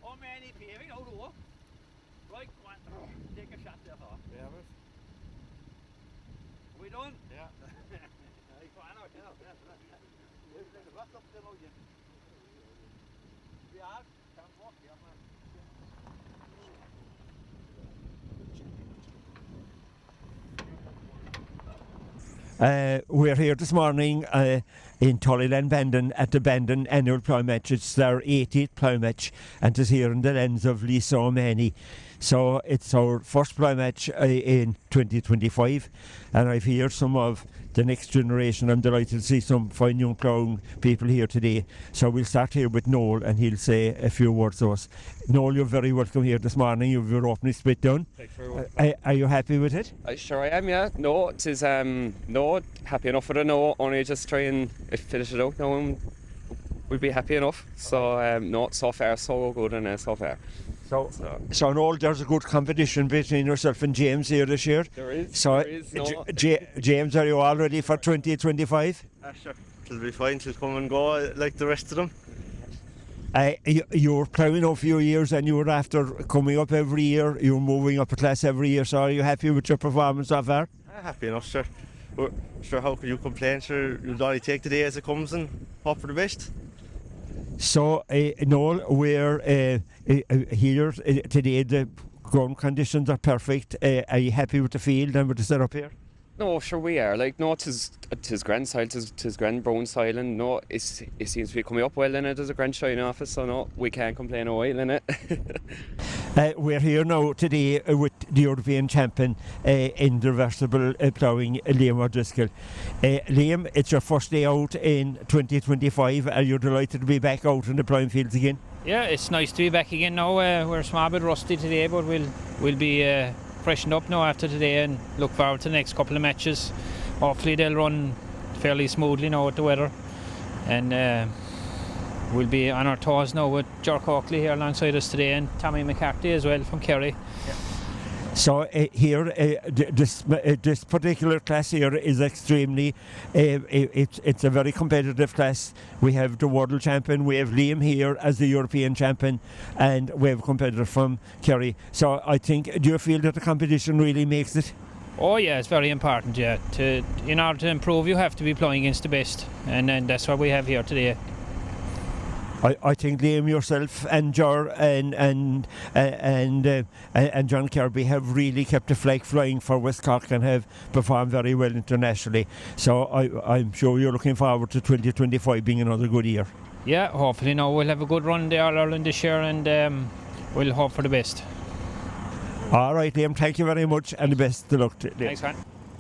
O'Mahony paving out over. Right, come on. Take a shot there, huh? Yeah, but We done? yeah. We are. Can't walk here, man. We're here this morning in Tullyland, Bandon, at the Bandon annual ploughing match. It's their 80th ploughing match, and it's here in the lens of Lisa O'Mahony. So it's our first ploughing match in 2025, and I've here some of the next generation. I'm delighted to see some fine young ploughing people here today. So we'll start here with Noel, and he'll say a few words to us. Noel, you're very welcome here this morning. You've your opening split done. Thanks very much. Are you happy with it? I sure I am, yeah. No, it is no, happy enough with it. No, only just try and finish it out now and we'll be happy enough. So no, so far so good and so far. So Noel, there's a good competition between yourself and James here this year. There is. So there is, no. James, are you all ready for 2025? Sure. It'll be fine. It'll come and go like the rest of them. You were ploughing a few years and you were after coming up every year. You were moving up a class every year. So are you happy with your performance so far? Happy enough, sure. Sure, how can you complain? Sure, you'll only take the day as it comes and hope for the best. So, Noel, we're here today. The ground conditions are perfect. Are you happy with the field and with the setup here? No, sure we are. Like, no, tis grand soil, tis grand brown soil, and no, it seems to be coming up well in it. There's a grand shine off it, so no, we can't complain a while in it. We're here now today with the European champion in the reversible ploughing, Liam O'Driscoll. Liam, it's your first day out in 2025. Are you delighted to be back out in the ploughing fields again? Yeah, it's nice to be back again now. We're a small bit rusty today, but we'll be freshened up now after today and look forward to the next couple of matches. Hopefully they'll run fairly smoothly now with the weather, and we'll be on our toes now with Jerk Oakley here alongside us today, and Tommy McCarthy as well from Kerry. Yeah. So here, this particular class here is extremely, it's a very competitive class. We have the world champion, we have Liam here as the European champion, and we have a competitor from Kerry. So I think, do you feel that the competition really makes it? Oh yeah, it's very important, yeah. In order to improve, you have to be ploughing against the best, and that's what we have here today. I think Liam, yourself and Jar and John Kirby have really kept the flag flying for West Cork and have performed very well internationally. So I'm sure you're looking forward to 2025 being another good year. Yeah, hopefully now we'll have a good run in the All-Ireland this year, and we'll hope for the best. All right, Liam, thank you very much and the best of luck to Liam. Thanks, man.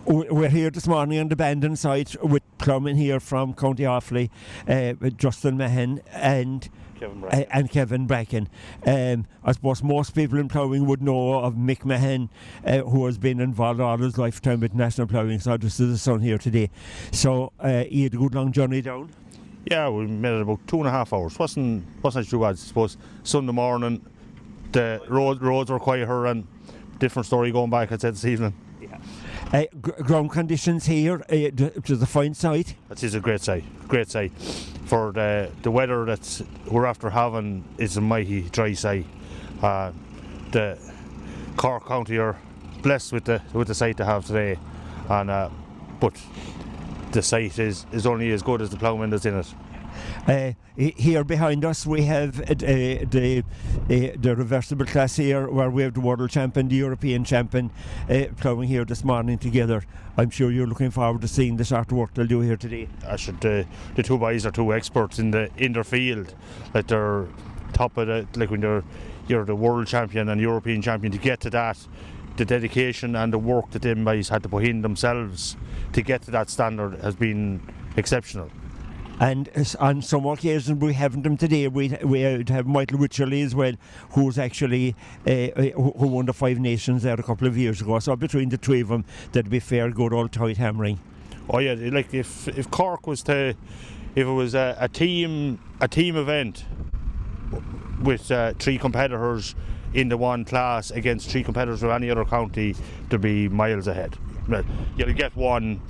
We're here this morning on the Bandon site with ploughman here from County Offaly, with Justin Mahan and Kevin Bracken. I suppose most people in ploughing would know of Mick Mahan, who has been involved all his lifetime with national ploughing. So this is his son here today. So he had a good long journey down. Yeah, we made it about 2.5 hours. wasn't too bad. I suppose Sunday morning the roads were quieter and different story going back, I'd say, this evening. Ground conditions here, it was a fine site. It is a great site for the weather that we're after having. Is a mighty dry site. The Cork County are blessed with the site they have today, and but the site is only as good as the ploughman that's in it. Here behind us we have the reversible class here, where we have the world champion, the European champion, ploughing here this morning together. I'm sure you're looking forward to seeing the sort of work they'll do here today. The two boys are two experts in their field. Like they're top of the, like when you're the world champion and European champion, to get to that, the dedication and the work that them boys had to put in themselves to get to that standard has been exceptional. And on some occasions we haven't them today. We have Michael Wycherley as well, who's actually who won the Five Nations there a couple of years ago. So between the three of them, that'd be fair good old tight hammering. Oh yeah, like if Cork was if it was a team event with three competitors in the one class against three competitors from any other county, to be miles ahead. You'll get one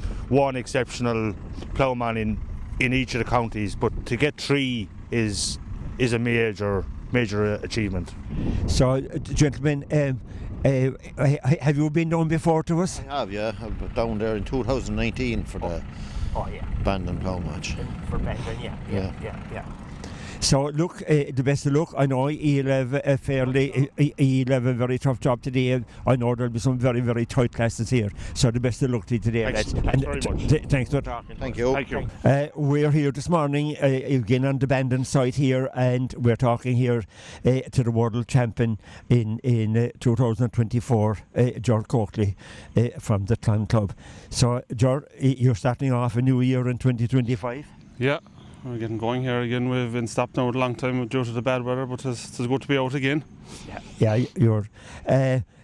exceptional ploughman in each of the counties, but to get three is a major major achievement. So, gentlemen, have you been down before to us? I have, yeah. I was down there in 2019 for the Bandon Ploughing Match. For Bandon, Yeah. So look, the best of luck. I know he'll have a very tough job today. I know there'll be some very, very tight classes here. So the best of luck to you today. Thanks very much. Thanks for talking. Thank you. Thank you. We're here this morning again on the Bandon site here, and we're talking here to the world champion in 2024, George Coakley from the Clan Club. So George, you're starting off a new year in 2025. Yeah, we're getting going here again. We've been stopped now a long time due to the bad weather, but it's good to be out again. Yeah, you're.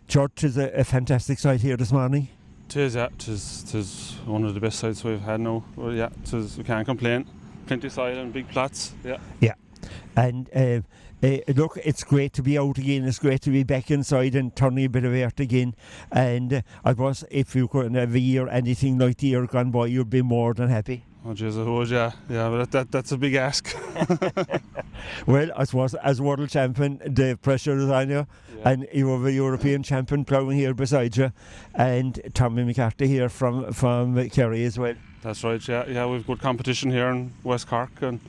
George, is a fantastic site here this morning. It is, yeah. It is one of the best sites we've had now. Well, yeah, we can't complain. Plenty of soil and big plots. Yeah. Yeah, and look, it's great to be out again. It's great to be back inside and turning a bit of earth again. And I suppose if you could have a year anything like the year gone by, you'd be more than happy. Oh, jeez, I would, yeah. Yeah, but that's a big ask. Well, I suppose as world champion, the pressure is on you, and you have a European champion ploughing here beside you, and Tommy McCarthy here from Kerry as well. That's right, yeah. Yeah, we've good competition here in West Cork, and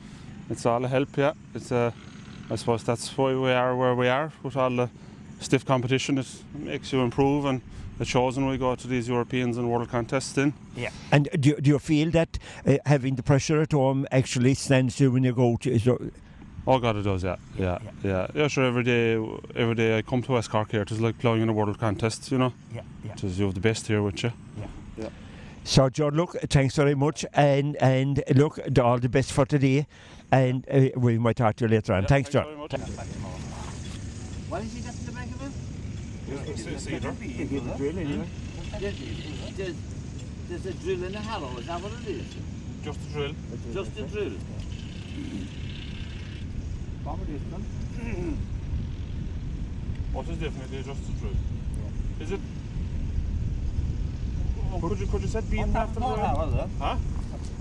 it's all a help, yeah. It's I suppose that's why we are where we are, with all the stiff competition. It makes you improve, and it shows when we go to these Europeans and World contests then. Yeah. And do you feel that having the pressure at home actually stands you when you go to... Oh God, it does, yeah. Yeah, sure, every day I come to West Cork here, it's like ploughing in a World contest, you know. Yeah. You have the best here with you. Yeah. So, John, look, thanks very much, and look, all the best for today, and we might talk to you later on. Yeah, thanks, John. very much. What is he got in the back of him? There's a drill in the harrow, is that what it is? Just a drill. Just a drill. What is definitely just a drill? Is it? Oh, could you set beans after the drill? Huh?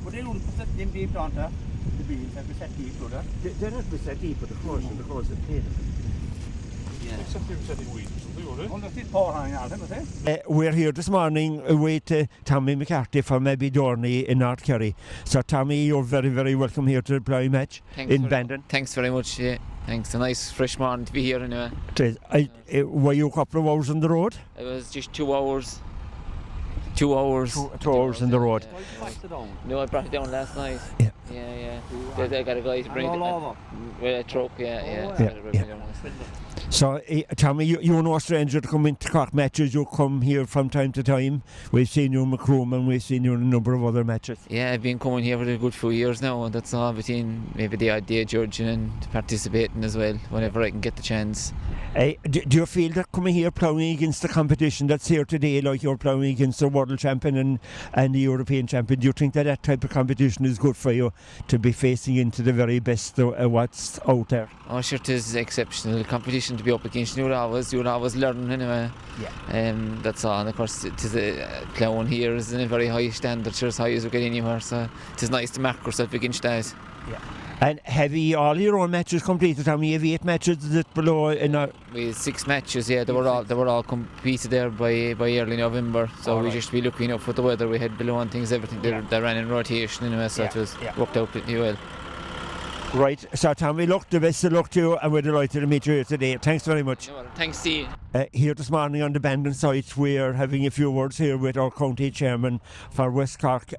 What do you put in deep down there? The beans have been set deep, do they? They're not set deep, but the course is clean. Except they were setting wheat or something, were they? Well, there's poor hanging out, isn't it? We're here this morning with Tommy McCarthy from Dorney in North Kerry. So, Tommy, you're very, very welcome here to the Ploughing Match in Bandon. Thanks very much. Yeah. Thanks. A nice fresh morning to be here anyway. Were you a couple of hours on the road? It was just 2 hours. 2 hours. 2 hours on the road. No, I brought it down last night. Yeah. I got a guy to bring it over. with a truck. Yeah. So, Tommy, you're no stranger to come into Cork matches. You come here from time to time. We've seen you in Macroom and we've seen you in a number of other matches. Yeah, I've been coming here for a good few years now, and that's all between maybe the odd day judging and participating as well, whenever I can get the chance. Do you feel that coming here ploughing against the competition that's here today, like you're ploughing against the world champion and the European champion, do you think that type of competition is good for you to be facing into the very best of what's out there? Oh, sure, it is exceptional competition to be up against. You'll always learn anyway. Yeah. That's all. And of course, ploughing here is in a very high standard, sure, as high as we get anywhere. So it is nice to mark yourself against that. Yeah. And have you all your own matches completed? How many have 8 matches is it below? We had 6 matches. Yeah, they were all completed there by early November. So we just be looking up for the weather we had below and things. Everything they ran in rotation anyway, so it was worked out pretty well. Right, so Tommy, look, the best of luck to you, and we're delighted to meet you here today. Thanks very much. No, thanks to you. Here this morning on the Bandon site, we're having a few words here with our county chairman for West Cork,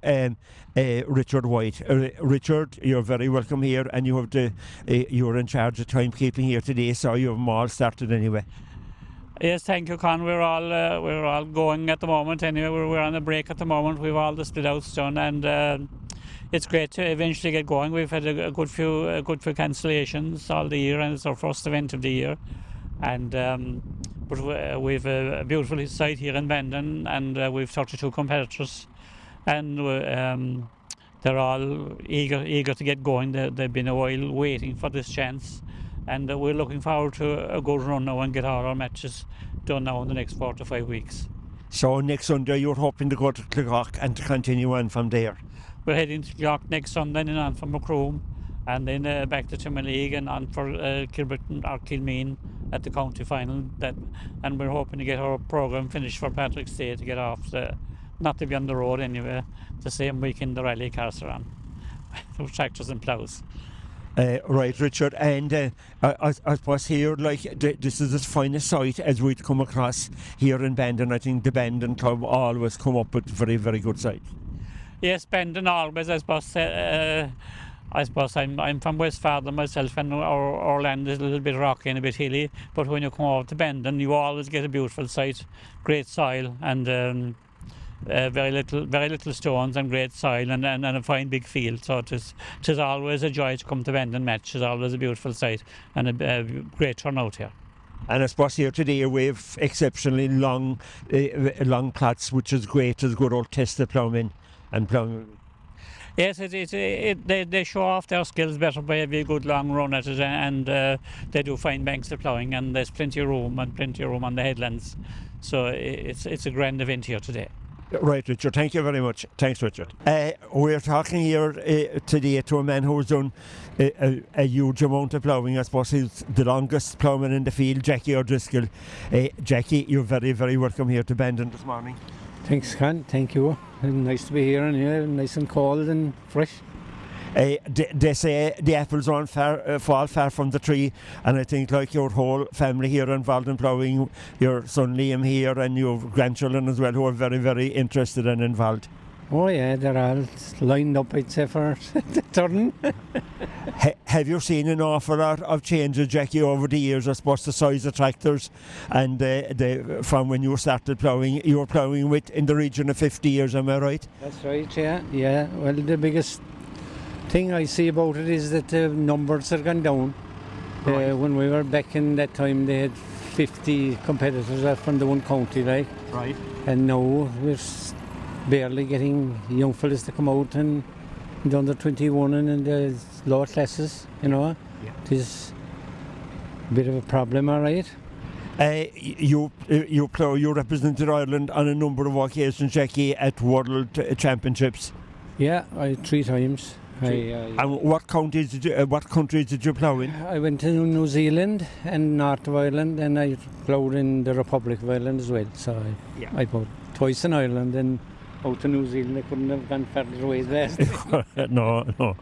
Richard White. Richard, you're very welcome here, and you're in charge of timekeeping here today, so you have them all started anyway. Yes, thank you, Con. We're all going at the moment anyway. We're on a break at the moment. We've all the split outs done, and it's great to eventually get going. We've had a good few cancellations all the year, and it's our first event of the year. And but we've a beautiful site here in Bandon, and we've 32 competitors, and they're all eager to get going. They've been a while waiting for this chance, and we're looking forward to a good run now and get all our matches done now in the next 4 to 5 weeks. So next Sunday you're hoping to go to Cork and to continue on from there? We're heading to Cork next Sunday and on from Macroom, and then back to Premier League and on for Kilbritton or Kilmeen at the county final. And we're hoping to get our programme finished for Patrick's Day to get off, not to be on the road anyway, the same weekend the rally cars are on, with tractors and ploughs. Right, Richard, and I suppose here, like, this is the finest sight as we'd come across here in Bandon. I think the Bandon Club always come up with very, very good sights. Yes, Bandon always, I suppose I'm from Westfarden myself, and our land is a little bit rocky and a bit hilly, but when you come over to Bandon you always get a beautiful sight, great soil, and very little stones and great soil, and a fine big field. So it is always a joy to come to Bandon Match. It's always a beautiful sight and a great turnout here. And I suppose here today we've exceptionally long plots, which is great. It's good old tested ploughman and ploughing. Yes, they show off their skills better by a very good long run at it, and they do fine banks of ploughing, and there's plenty of room on the headlands. So it's a grand event here today. Right, Richard, thank you very much. Thanks, Richard. We're talking here today to a man who's done a huge amount of ploughing. I suppose he's the longest ploughman in the field, Jackie O'Driscoll. Jackie, you're very, very welcome here to Bandon this morning. Thanks, Con. Thank you. Nice to be here, and nice and cold and fresh. They say the apples don't fall far from the tree, and I think like your whole family here involved in ploughing, your son Liam here and your grandchildren as well, who are very, very interested and involved. Oh yeah, they're all lined up, I'd say, for the turn. Have you seen an awful lot of changes, Jackie, over the years? I suppose the size of tractors, and from when you started ploughing, you were ploughing with in the region of 50 years, am I right? That's right, yeah. Well, the biggest thing I see about it is that the numbers have gone down. Right. When we were back in that time, they had 50 competitors from the one county, like. Right. And now we're barely getting young fellas to come out and the under 21 and in the lower classes, Yeah. It is a bit of a problem, all right. You represented Ireland on a number of occasions, Jackie, at World Championships. Yeah, 3 times. And what countries did you plough in? I went to New Zealand and North of Ireland, and I ploughed in the Republic of Ireland as well. So I ploughed twice in Ireland and out to New Zealand. I couldn't have gone further away there. No.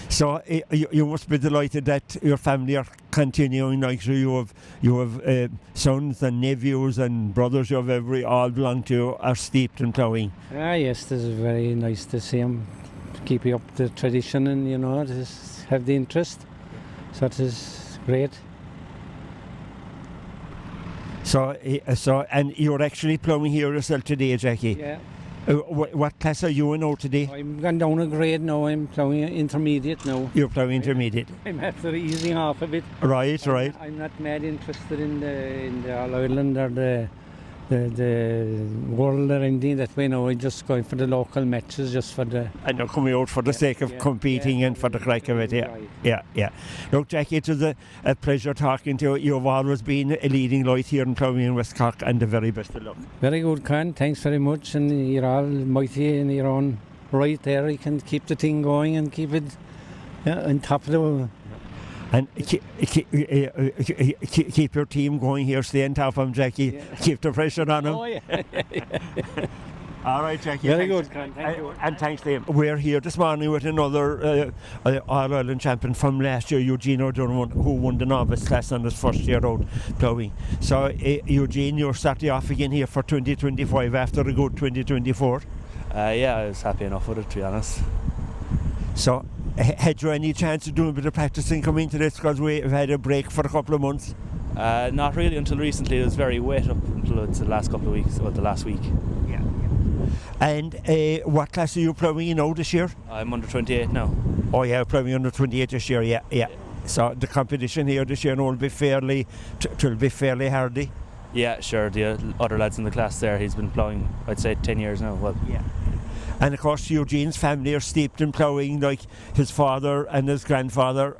So you must be delighted that your family are continuing. Like, so you have sons and nephews and brothers. You have all belong to you, are steeped in ploughing. Yes, this is very nice to see them keeping up the tradition and just have the interest. So it is great. So and you're actually ploughing here yourself today, Jackie? Yeah. What class are you in now today? I'm gone down a grade now. I'm ploughing intermediate now. You're ploughing intermediate. I'm after easing off a bit. Right. I'm not mad interested in the All Ireland or the world or anything that way now. I'm just going for the local matches, just for the. And you're coming out for the sake of competing and for the crack of it. Yeah. Look, Jackie, it was a pleasure talking to you. You've always been a leading light here in ploughing in West Cork, and the very best of luck. Very good, Con. Thanks very much, and you're all mighty in your own right there. You can keep the thing going and keep it on top of the. And keep your team going here. Stay on top of them, Jackie. Yeah. Keep the pressure on them. Oh, yeah. All right, Jackie. Very good, Con. Thank you. And thanks to him. We're here this morning with another All-Ireland champion from last year, Eugene O'Donovan, who won the novice class on his first year out ploughing. So, Eugene, you're starting off again here for 2025 after a good 2024. Yeah, I was happy enough with it, to be honest. So, had you any chance of doing a bit of practicing coming into this, because we've had a break for a couple of months? Not really until recently. It was very wet up until the last couple of weeks, or the last week. Yeah. And what class are you ploughing in now this year? I'm under 28 now. Oh yeah, ploughing under 28 this year, yeah. So the competition here this year will be fairly hardy. Yeah, sure. The other lads in the class there, he's been ploughing, I'd say, 10 years now. Well, yeah. And of course Eugene's family are steeped in ploughing, like his father and his grandfather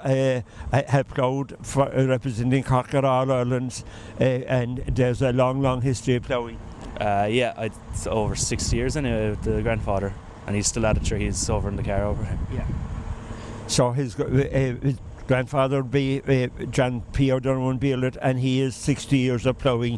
have ploughed for representing Cork at All Irelands, and there's a long history of ploughing. It's over 60 years anyway with the grandfather, and he's still at it. Sure, he's over in the car over here. Yeah. So his grandfather be John P. O'Donovan Beelet, and he is 60 years of ploughing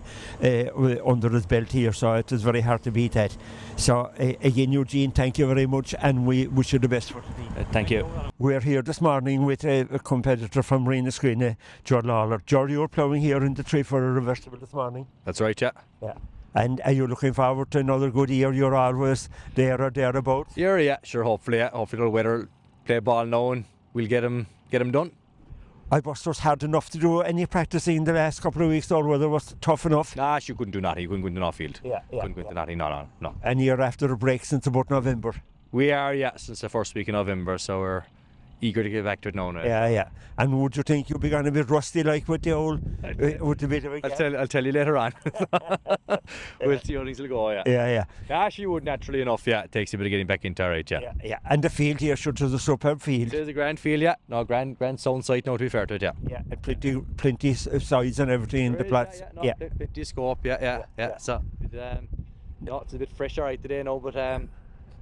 under his belt here, so it is very hard to beat that. So again, Eugene, thank you very much, and we wish you the best for today. Thank you. We're here this morning with a competitor from Reenascreen, George Lawler. George, you're ploughing here in the tree for a reversible this morning. That's right, yeah. Yeah. And are you looking forward to another good year? You're always there or thereabouts? Yeah, sure, hopefully, yeah. Hopefully the weather play ball now and we'll get him done. I suppose it was hard enough to do any practicing the last couple of weeks, or whether it was tough enough? Nah, you couldn't do nothing. You couldn't go into no field. Couldn't go into nothing, no. And you're after a break since about November? We are, yeah, since the first week in November, so we're eager to get back to it now. Yeah. And would you think you'll be going a bit rusty, like with the old, with the bit of a gap? I'll tell you later on. We'll see how things will go, yeah. Yeah. Gosh, you would naturally enough, yeah. It takes a bit of getting back into it, yeah. Yeah. And the field here, sure, is a superb field. It is a grand field, yeah. No, grand sound site now, to be fair to it, yeah. Yeah, and plenty sides and everything in the plots. Yeah. Plenty scope, yeah. So, it's a bit fresh alright today now, but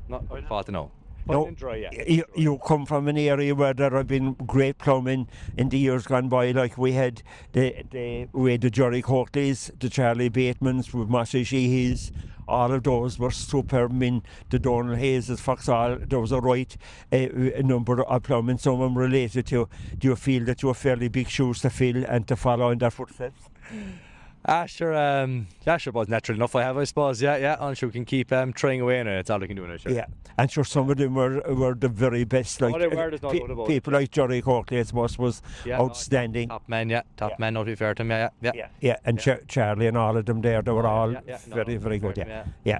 not far to know. No, dry, yeah. You come from an area where there have been great ploughmen in the years gone by, like we had the Jerry Courtleys, the Charlie Batemans, with Mossy Sheehy's. All of those were superb. I mean, the Donald Hayes' Foxhall, there was a right number of ploughmen, some of them related to. Do you feel that you have fairly big shoes to fill and to follow in their footsteps? Sure, but natural enough I suppose, yeah, and sure we can keep trying away in it, that's all we can do in it, sure. Yeah, and sure some of them were the very best, like they were, there's no doubt about people like Jerry Courtley, I suppose, was outstanding. Top man, not to be fair to him, yeah, and Charlie and all of them there, they were all very, very good, yeah.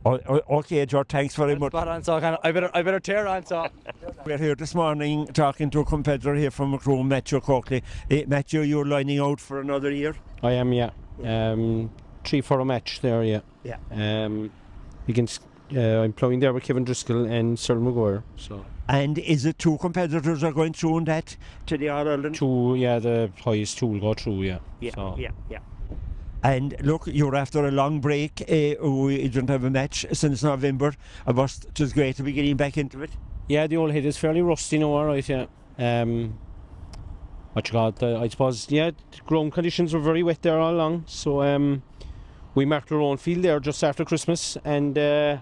Okay, George, thanks very much. Spot on, so I better tear on, so. We're here this morning talking to a competitor here from Macroom, Matthew Courtley. Matthew, you're lining out for another year? I am, yeah. 3 for a match there, yeah. Against, I'm ploughing there with Kevin Driscoll and Sir McGuire. So. And is it 2 competitors are going through in that to the All-Ireland? 2, yeah, the highest 2 will go through, yeah. Yeah. And look, you're after a long break. We didn't have a match since November. It was just great to be getting back into it. Yeah, the old head is fairly rusty now, alright, yeah. I suppose, yeah, the ground conditions were very wet there all along, so we marked our own field there just after Christmas, and I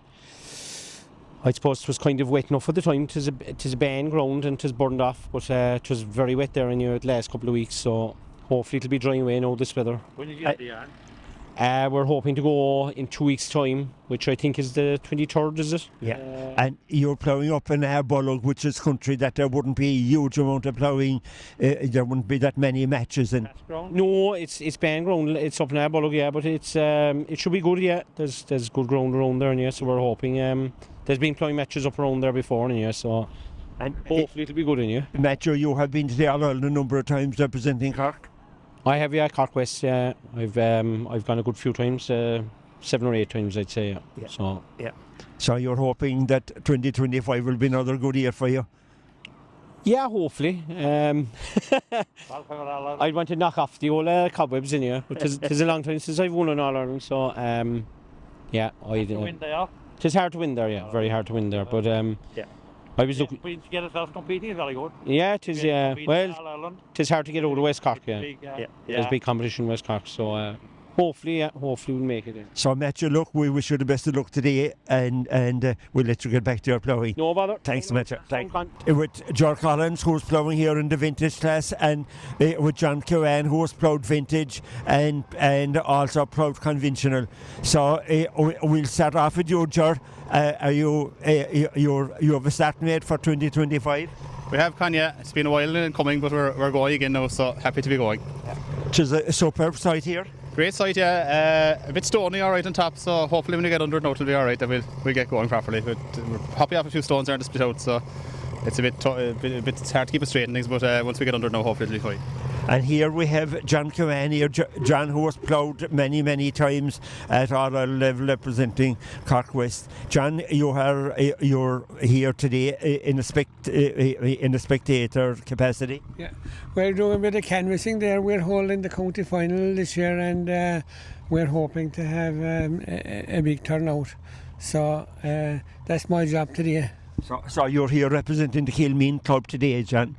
suppose it was kind of wet enough at the time. It is a ban ground and it is burned off, but it was very wet there anyway the last couple of weeks, so hopefully it'll be drying away now this weather. When did you get the yarn? We're hoping to go in 2 weeks' time, which I think is the 23rd, is it? Yeah. And you're ploughing up in Arbolg, which is country that there wouldn't be a huge amount of ploughing. There wouldn't be that many matches in. No, it's ban ground. It's up in Arbolg, yeah, but it should be good, yeah. There's good ground around there, yeah. So we're hoping. There's been ploughing matches up around there before, yeah. So. And hopefully it'll be good, yeah. Matthew, you have been to the All-Ireland a number of times representing Cork. I have, yeah, Cork West, yeah. I've gone a good few times, 7 or 8 times, I'd say, yeah. So you're hoping that 2025 will be another good year for you? Yeah, hopefully. I want to knock off the old cobwebs in here, but it's a long time since I've won an All-Ireland, so yeah. It's hard to win there, yeah, very hard to win there, but I was looking. To get yourself competing is very good. Yeah, it is. Yeah, well, it is hard to get out of West Cork. Yeah, there's big competition in West Cork. So hopefully we'll make it in. So Matthew, look, we wish you the best of luck today, and we'll let you get back to your ploughing. No bother. Thanks, Matthew. With George Collins, who's ploughing here in the vintage class, and with John Cowan, who's ploughed vintage and also ploughed conventional. So we'll start off with you, George. Are you have a start made for 2025? We have, Kanye. It's been a while in coming, but we're going again now, so happy to be going. Which is a superb site here. Great site, yeah. A bit stony, all right, on top, so hopefully when we get under it now, it'll be all right, then we'll get going properly. But we're popping off a few stones there to split out, so it's a bit hard to keep it straight and things, but once we get under it now, hopefully it'll be fine. And here we have John Cowan here, John, who has ploughed many times at All-Ireland level representing Cork West. John, you're here today in a spectator capacity. Yeah, we're doing a bit of canvassing there. We're holding the county final this year, and we're hoping to have a big turnout. So that's my job today. So you're here representing the Kilmeen Club today, John,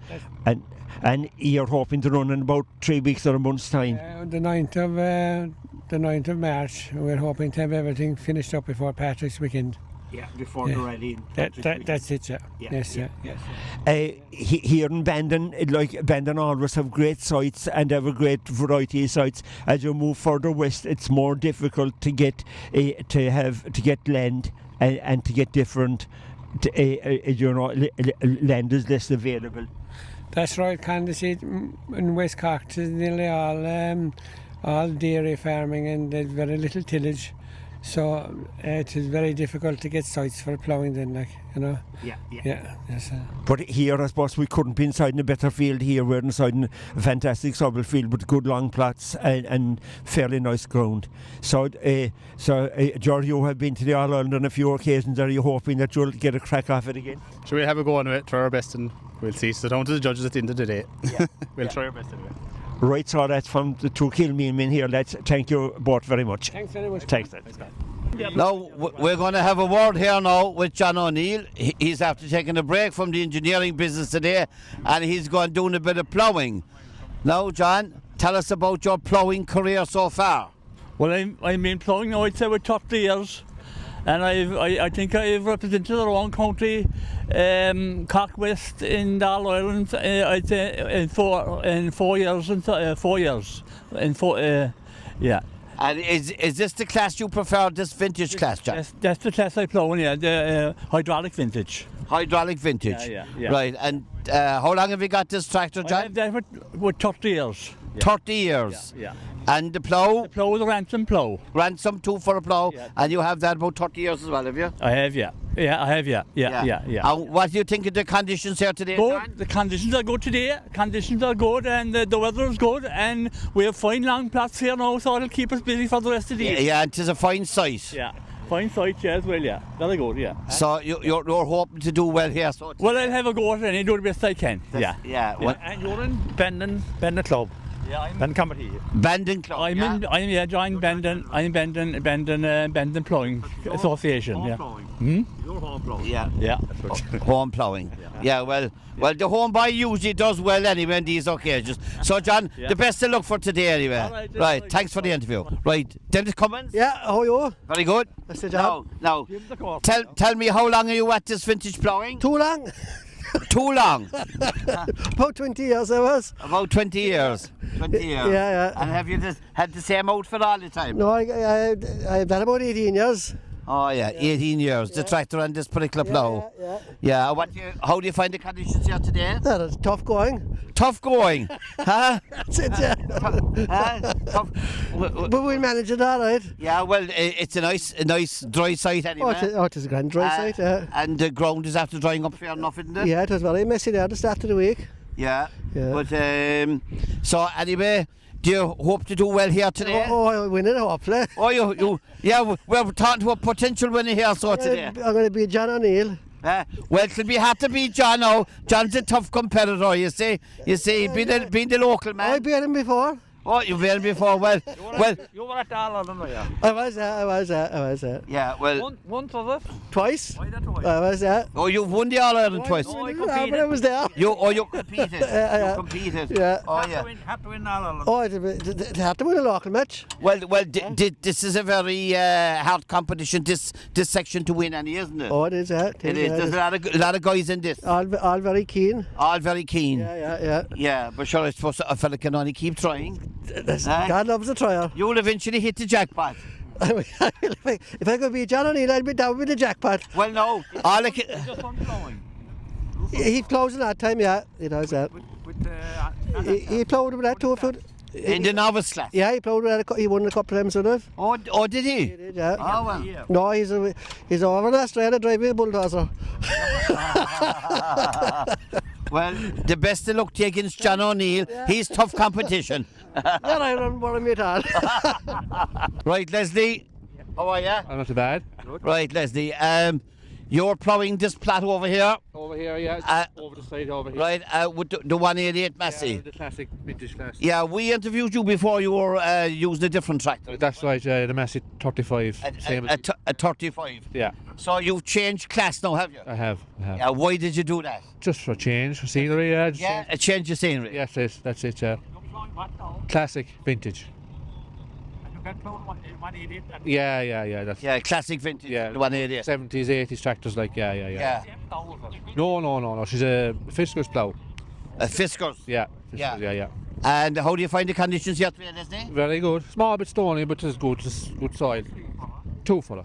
and you're hoping to run in about 3 weeks or a month's time. The 9th of March, we're hoping to have everything finished up before Patrick's weekend. Yeah, before the rally. That's it, yeah. Yes. Here in Bandon, Bandon always have great sites and have a great variety of sites. As you move further west, it's more difficult to get land and to get different. Land is less available. That's right, Candace. In West Cork, it's nearly all dairy farming and there's very little tillage. So it is very difficult to get sites for ploughing then, Yeah, yes. But here, I suppose, we couldn't be inside in a better field here. We're inside in a fantastic stubble field with good long plots and fairly nice ground. So, George, you have been to the All-Ireland on a few occasions. Are you hoping that you'll get a crack off it again? Should we have a go on it, try our best, and we'll see. So down to the judges at the end of the day. Yeah. We'll try our best anyway. Right, so that's from the two Kilmeen men here. Thank you both very much. Thanks very much. Thanks. Now, we're going to have a word here now with John O'Neill. He's after taking a break from the engineering business today, and he's going doing a bit of ploughing. Now, John, tell us about your ploughing career so far. Well, I've been ploughing now, I'd say, with 30 years. And I think I've represented our own county, Cork West in the All-Ireland, I'd say in 4 years. Yeah. And is this the class you prefer, this vintage class, John? That's the class I plough in, yeah, the hydraulic vintage. Hydraulic vintage? Yeah. Right, and how long have you got this tractor, John? I've had with 30 years. 30 years? Yeah. And the plough? The plough is a ransom plough. Ransom too for a plough, and you have that about 30 years as well, have you? I have, yeah. Yeah. And what do you think of the conditions here today, Good. John? The conditions are good today. Conditions are good, and the weather is good, and we have fine long plots here now, so it'll keep us busy for the rest of the day. Yeah, it is a fine site. Yeah. Fine site, yeah, as well, yeah. Very good, yeah. So you're hoping to do well here? So well, I'll have a go at it and do the best I can. Yeah. And you're in Bandon Club. Yeah, I'm Bandon Company. Bandon Club. I'm joined Bandon. I'm Bandon Ploughing Association. Home yeah. ploughing. You're home ploughing. Yeah. Home ploughing. Yeah. Well, the home boy usually does well anyway on these occasions. So, John, the best of luck for today anyway. Right. Thanks for the interview. Right. Dennis Cummins. Yeah. How are you? Very good. That's the job. Now, tell me, how long are you at this vintage ploughing? Too long. Too long? About 20 years I was. About 20 years? 20 years. Yeah. And have you just had the same outfit all the time? No, I've done about 18 years. Oh yeah, 18 years. The tractor and this particular plough. Yeah. How do you find the conditions here today? It's tough going. Tough going? Huh? That's it, yeah. Tough. But we'll manage it all right. Yeah, well, it's a nice dry site anyway. It is a grand dry site, yeah. And the ground is after drying up fair enough, isn't it? Yeah, it was very messy there at the start of the week. Yeah. But, so anyway, do you hope to do well here today? Oh, I'll win it, hopefully. Oh, we're talking to a potential winner here, today. I'm going to beat John O'Neill. Well, it'll be hard to beat John now. John's a tough competitor, you see. He's been the local man. I beat him before. Oh, you beat him before. Well. You were at the All-Ireland, were you? I was there. Yeah, well. Once was it? Twice. Why that twice? I was there. Oh, you've won the All-Ireland twice. No, I competed. But I was there. You competed. You competed. Yeah. Oh, yeah. Had to win All-Ireland. Oh, it had to win a local match. Well, this is a very hard competition, this section to win, any, isn't it? Oh, it is, yeah. It is. There's a lot of guys in this. All very keen. All very keen. Yeah. Yeah, but sure, I suppose a fella can only keep trying. God loves a trier. You'll eventually hit the jackpot. If I could be John O'Neill, I'd be down with the jackpot. Well, no. He ploughs in that time, yeah. He does that. He ploughed with that 2 foot. In the novice class? Yeah, he ploughed with that. He won a couple of them, sort of. Oh, did he? He did, yeah. Oh, well. No, he's over in Australia driving a bulldozer. Well, the best of luck to you against John O'Neill. Yeah. He's tough competition. Yeah, I don't worry me at all. Right, Leslie. How are you? I'm not too bad. Right, Leslie. you're ploughing this plat over here. Over here, yeah. Over the side over here. Right, with the 188 Massey. Yeah, the classic vintage class. Yeah, we interviewed you before you were using a different tractor. That's right, the Massey 35. A 35. Yeah. So you've changed class now, have you? I have. Yeah, why did you do that? Just for change, for scenery, yeah. Yeah, a change of scenery. Yes, that's it, yeah. Classic vintage. Yeah. That's classic vintage. Yeah, 188. 70s, 80s tractors, like yeah. No. She's a Fiskars plough. A Fiskars. Yeah. Yeah. And how do you find the conditions here today, Leslie? Very good. Small bit stony, but it's good. It's good soil. Two for her.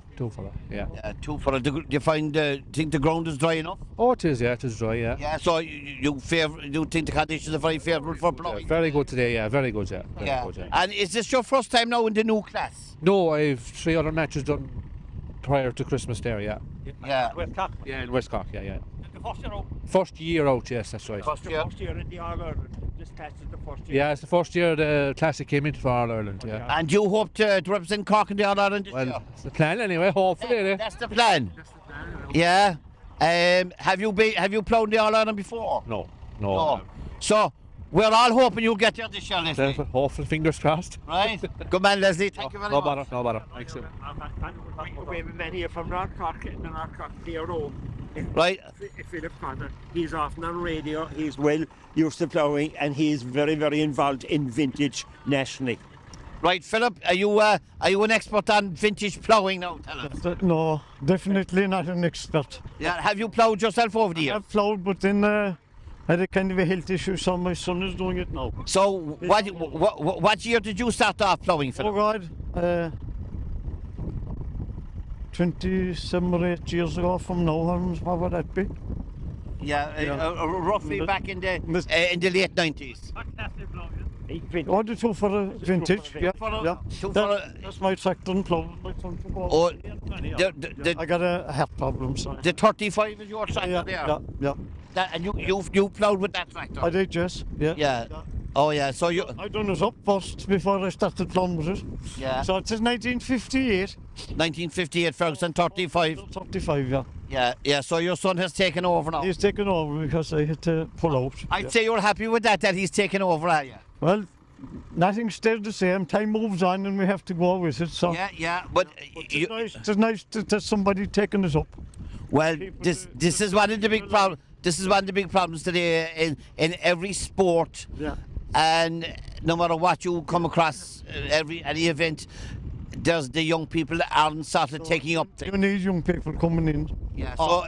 Yeah. Two for her. Do you think the ground is dry enough? Oh, it is. Yeah, it is dry. Yeah. Yeah. So you think the conditions are very favourable for ploughing? Very good today. Yeah. Very good. Yeah. Yeah. Good, yeah. And is this your first time now in the new class? No, I've 3 other matches done prior to Christmas there. Yeah. Yeah. Yeah, in West Cork. Yeah. The first year out. First year out. Yes, that's right. First year in the All Ireland. This class is the first year. Yeah, it's the first year the Classic came into All Ireland. Yeah. And you hope to represent Cork in the All Ireland this year? Well, it's the plan anyway. Hopefully. That's the plan. Yeah. Have you ploughed the All Ireland before? No. So we're all hoping you'll get there this year, Leslie. Hopefully, fingers crossed. Right. Good man, Leslie. Thank you very much. No bother. Thanks. We have a man here from North Cork in the North Cork PRO. Right. Philip Connor. He's often on radio. He's well used to ploughing, and he's very, very involved in vintage nationally. Right, Philip, are you an expert on vintage ploughing now? Tell us. No, definitely not an expert. Yeah, have you ploughed yourself over the years? I've ploughed, but then I had a kind of a health issue, so my son is doing it now. So, what year did you start off ploughing, Philip? Oh God, 27 or 8 years ago from now, what would that be? Yeah, roughly back in the late 90s. Oh, the two for the vintage, yeah. That's my tractor and plough. Oh, I got a heart problem, so. The 35 is your tractor there? Yeah. And you ploughed with that tractor? I did, yes. Yeah. Oh yeah, so you... I done it up first before I started ploughing with it. Yeah. So it is 1958. 1958, Ferguson, 35. 35, yeah. Yeah, so your son has taken over now? He's taken over because I had to pull out. I'd say you're happy with that he's taken over, are you? Well, nothing stays the same. Time moves on and we have to go with it, so... Yeah, but... It's nice to somebody taking it up. Well, this is one of the big problems. This is one of the big problems today in every sport. Yeah. And no matter what you come across, any event, there's the young people that aren't sort of taking up things. You need young people coming in. Yeah. So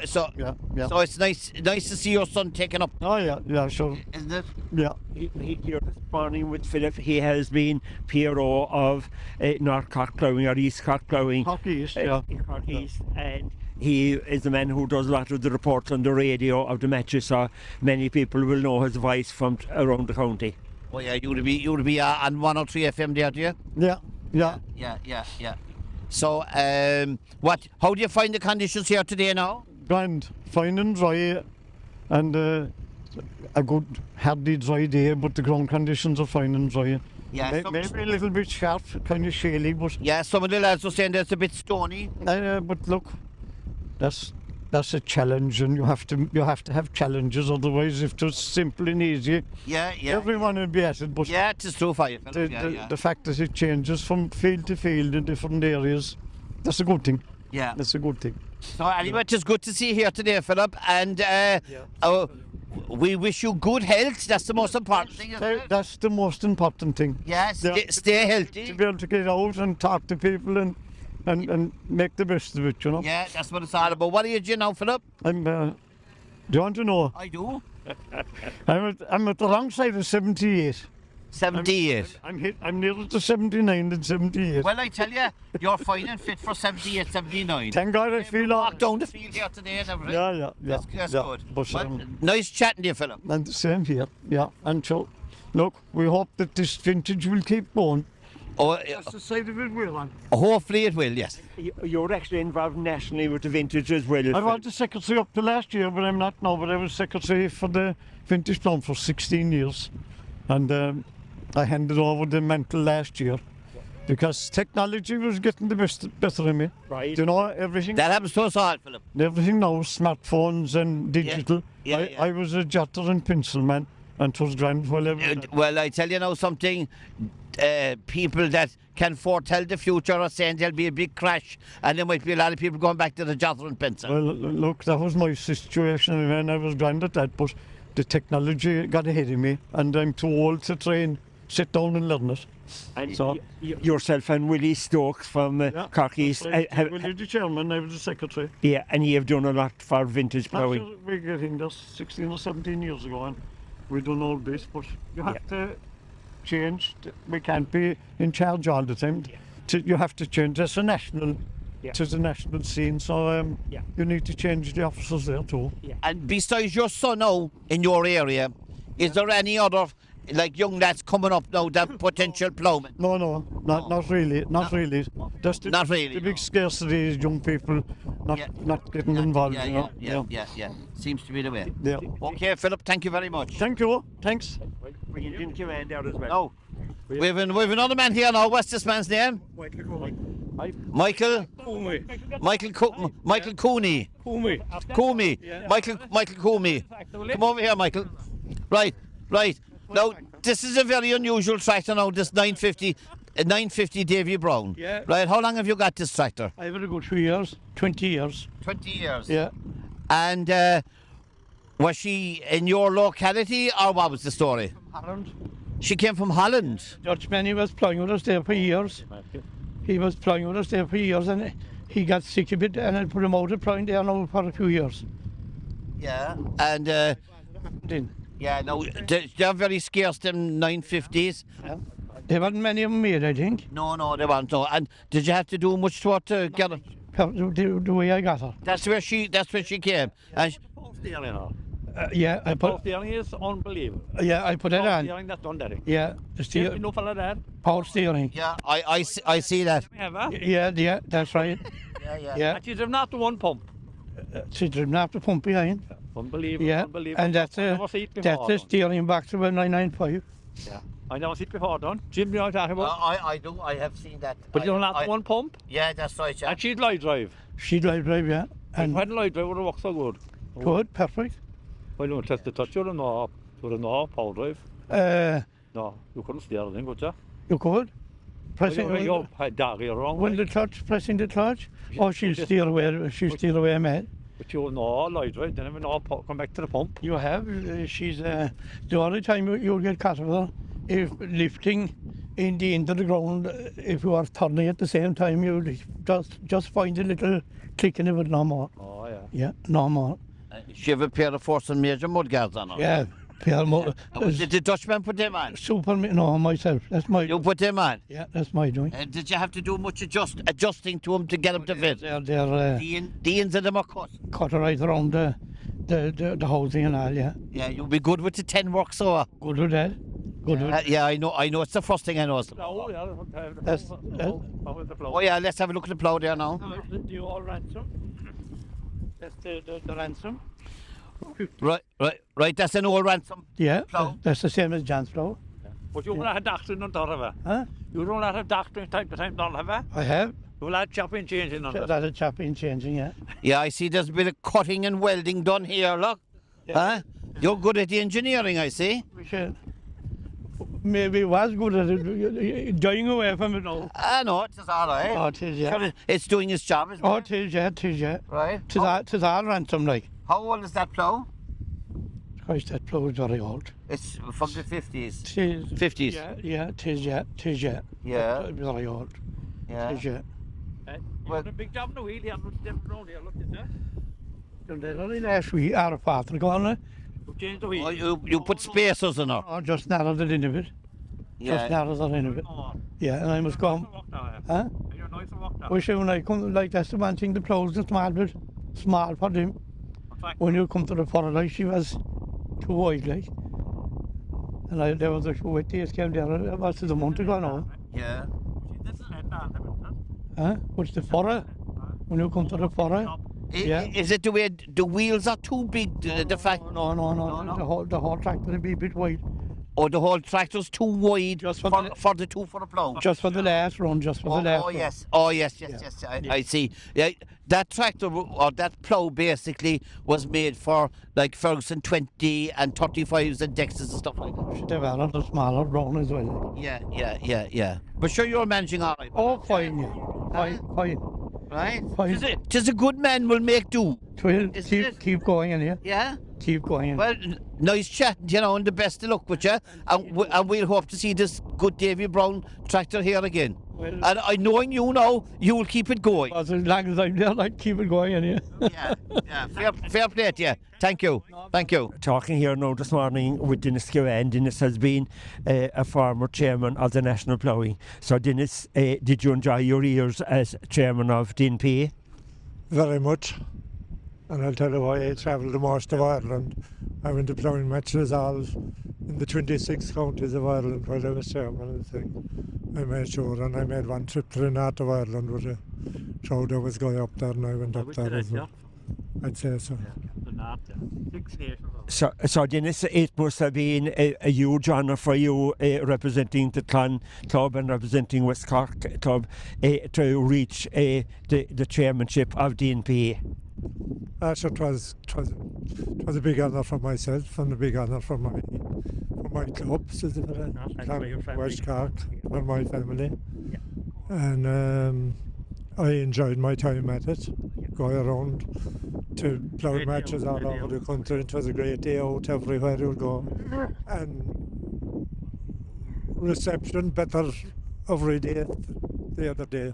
it's nice to see your son taking up. Oh yeah, sure. Isn't it? Yeah. Here this morning with Philip, he has been PRO of North Cork Ploughing or East Cork Ploughing. Cork East, yeah. Cork East, and he is the man who does a lot of the reports on the radio of the matches, so many people will know his voice from around the county. Oh yeah, you would be on 103 FM there, do you? Yeah. Yeah. So, how do you find the conditions here today now? Grand, fine and dry, and a good hardy dry day, but the ground conditions are fine and dry. Yeah, maybe a little bit sharp, kind of shaly, but... Yeah, some of the lads are saying that it's a bit stony. But look, that's a challenge, and you have to have challenges. Otherwise, if it was simple and easy, everyone would be at it. But yeah, it is true for you. The fact that it changes from field to field in different areas, that's a good thing. Yeah, that's a good thing. So anyway, it is good to see you here today, Philip, and we wish you good health. That's the most important thing. That's the most important thing. Yes, stay healthy. To be able to get out and talk to people and make the best of it, you know. Yeah, that's what it's all about. What age are you now, Philip? Do you want to know? I do. I'm at the wrong side of 78. 78. I'm nearer to 79 than 78. Well, I tell you, you're fine and fit for 78, 79. Thank God I feel walk down the field here today and everything. Yeah. That's good. But, nice chatting to you, Philip. And the same here. Yeah. And so, look, we hope that this vintage will keep going. Oh, that's the side of it will. Hopefully it will, yes. You're actually involved nationally with the vintage as well. I was the secretary up to last year, but I'm not now. But I was secretary for the vintage plough for 16 years. And I handed over the mantle last year. because technology was getting the better of me. Right. You know, everything. That happens to us all, Philip. Everything now, smartphones and digital. I was a jotter and pencil man, and it was grand while Well, I tell you now something. People that can foretell the future are saying there'll be a big crash, and there might be a lot of people going back to the jotter and pencil. Well, look, that was my situation, and I was grand at that, but the technology got ahead of me, and I'm too old to try and sit down and learn it. And so yourself and Willie Stokes from Cork East. Willie the chairman, I was the secretary. Yeah, and you have done a lot for vintage ploughing. We're getting this 16 or 17 years ago, and we've done all this, but you have to change. We can't be in charge all the time. You have to change. That's a national. It is a national scene, so you need to change the officers there too. And besides your son now in your area, is there any other like young lads coming up now that potential ploughman? No, not really, not really. That's the, Not really, The big scarcity is young people not getting involved. Yeah. Seems to be the way. Yeah. Okay, Philip, thank you very much. Thank you. Thanks. Bring it into hand out as well. No. We've another man here now. What's this man's name? Michael Cooney. Michael Cooney. Come over here, Michael. Right. Now, this is a very unusual tractor now, this 950 Davy Brown. Yeah. Right, how long have you got this tractor? I've had a good 2 years, 20 years. 20 years? Yeah. And was she in your locality, or what was the story? Holland. She came from Holland? Dutchman, he was ploughing with us there for years. He was ploughing with us there for years, and he got sick a bit, and I put him out of ploughing there now for a few years. Yeah. And yeah, no, they're very scarce, them 950s. Yeah. There weren't many of them made, I think. No, they weren't. No. And did you have to do much to her to get her? The way I got her. That's where she came. And yeah, I put. Steering is unbelievable. Yeah, I put it on. Steering that's done, Derek. Yeah, the steering. You know fella there. Power steering. Yeah, I see that. Yeah, that's right. Yeah. And she's driven after one pump. She's driven after pump behind. Unbelievable. Yeah, Unbelievable. and that's the steering back to 995. Yeah. I never seen it before done. Jim, you know what I'm talking about? I do. I have seen that. But you don't have one pump? Yeah, that's right. Yeah. And she'd light drive. She'd light drive, yeah. And when light drive would have worked so good. Good, perfect. Well, you don't test the touch. You don't know power drive. No, you couldn't steer anything, could you? You could. Pressing when the clutch, pressing the clutch, or she'll steer away, mate. But you know light drive. Then even come back to the pump. You have. She's the only time you'll get caught with her if lifting into the ground. If you are turning at the same time, you just find a little clicking of it, no more. Oh yeah. Yeah, no more. She have a pair of force and major mudguards on her. Yeah. Did the Dutchman put them on? No, myself. That's my. You put them on? Yeah, that's my doing. Did you have to do much adjusting to them to get them to fit? They're the ins of them are cut. Cut right around the housing and all. Yeah. Yeah, you'll be good with the 10 work saw. Good with that. Good with that. Yeah, I know. It's the first thing I know. Oh yeah, let's have a look at the plough there now. The old ransom. That's the ransom. Right, that's an old ransom. Yeah, plough. That's the same as Jan's plough. But you don't have doctrine on top of it. Huh? You don't have doctrine time to time, don't have it? I have. You will have chopping changing on it. That's a chopping changing, yeah. Yeah, I see there's a bit of cutting and welding done here, look. Yeah. Huh? You're good at the engineering, I see. We should. Maybe was good at it, dying away from it now. No, it's all right. Oh, it is, yeah. It's doing its job, isn't it? Oh, it is, yeah. Right. It's all ransom, like. How old is that plough? Christ, that plough is very old. It's from the 50s. 50s? Yeah, it is, yeah. Yeah. It's very old. Yeah. It is, yeah. You did a big job in the wheel, you haven't stepped around here, look at that. You did only last week, out of part, gone. You changed the wheel. Oh, you put spacers in her? Oh, just narrowed it in a bit. Yeah. Just narrowed it in a bit. Yeah, and I must go. Huh? You're nice to walk now. Well, sure, when I come, like, that's the one thing, the plough's a small bit. Small for them. When you come to the paradise, she was too wide, like. And there was a few wet days came there, what's the month ago now? Yeah. Huh? What's the forest? When you come to the forest? Yeah. Is it the way the wheels are too big? The fact? No. The whole tractor will be a bit wide. Oh, the whole tractor's too wide for the two for the plough. Just for the last run, just for the last run. Yes. Oh, yes. I see. Yeah, that tractor or that plough basically was made for like Ferguson 20 and 35s and Dexters and stuff like that. Should have added a smaller run as well. Yeah. But sure, you're managing all right. Oh, fine, yeah. Fine. Right? Fine. Just a good man will make do. Well, keep going in here. Yeah? Keep going in. Well, nice chatting, you know, and the best of luck with you. And we'll hope to see this good Davy Brown tractor here again. Well, and I knowing you now, you will keep it going. As long as I'm there, like keep it going in here. Yeah. Fair play to you. Thank you. Talking here now this morning with Dennis Cowan. Dennis has been a former chairman of the National Ploughing. So Dennis, did you enjoy your years as chairman of DNP? Very much. And I'll tell you why I travelled the most of Ireland. I went to ploughing matches all in the 26 counties of Ireland while I was chairman of the thing. I made sure, and I made one trip to the north of Ireland with a show that was going up there, and I went up there as well. I'd say so. So Dennis, it must have been a huge honour for you representing the Clan Club and representing West Cork Club to reach the chairmanship of DNP. So it was a big honour for myself and a big honour for my club, West Cork, for my family. And I enjoyed my time at it, going around to ploughing matches all over the country. It was a great day out everywhere you would go. And reception better every day, the other day.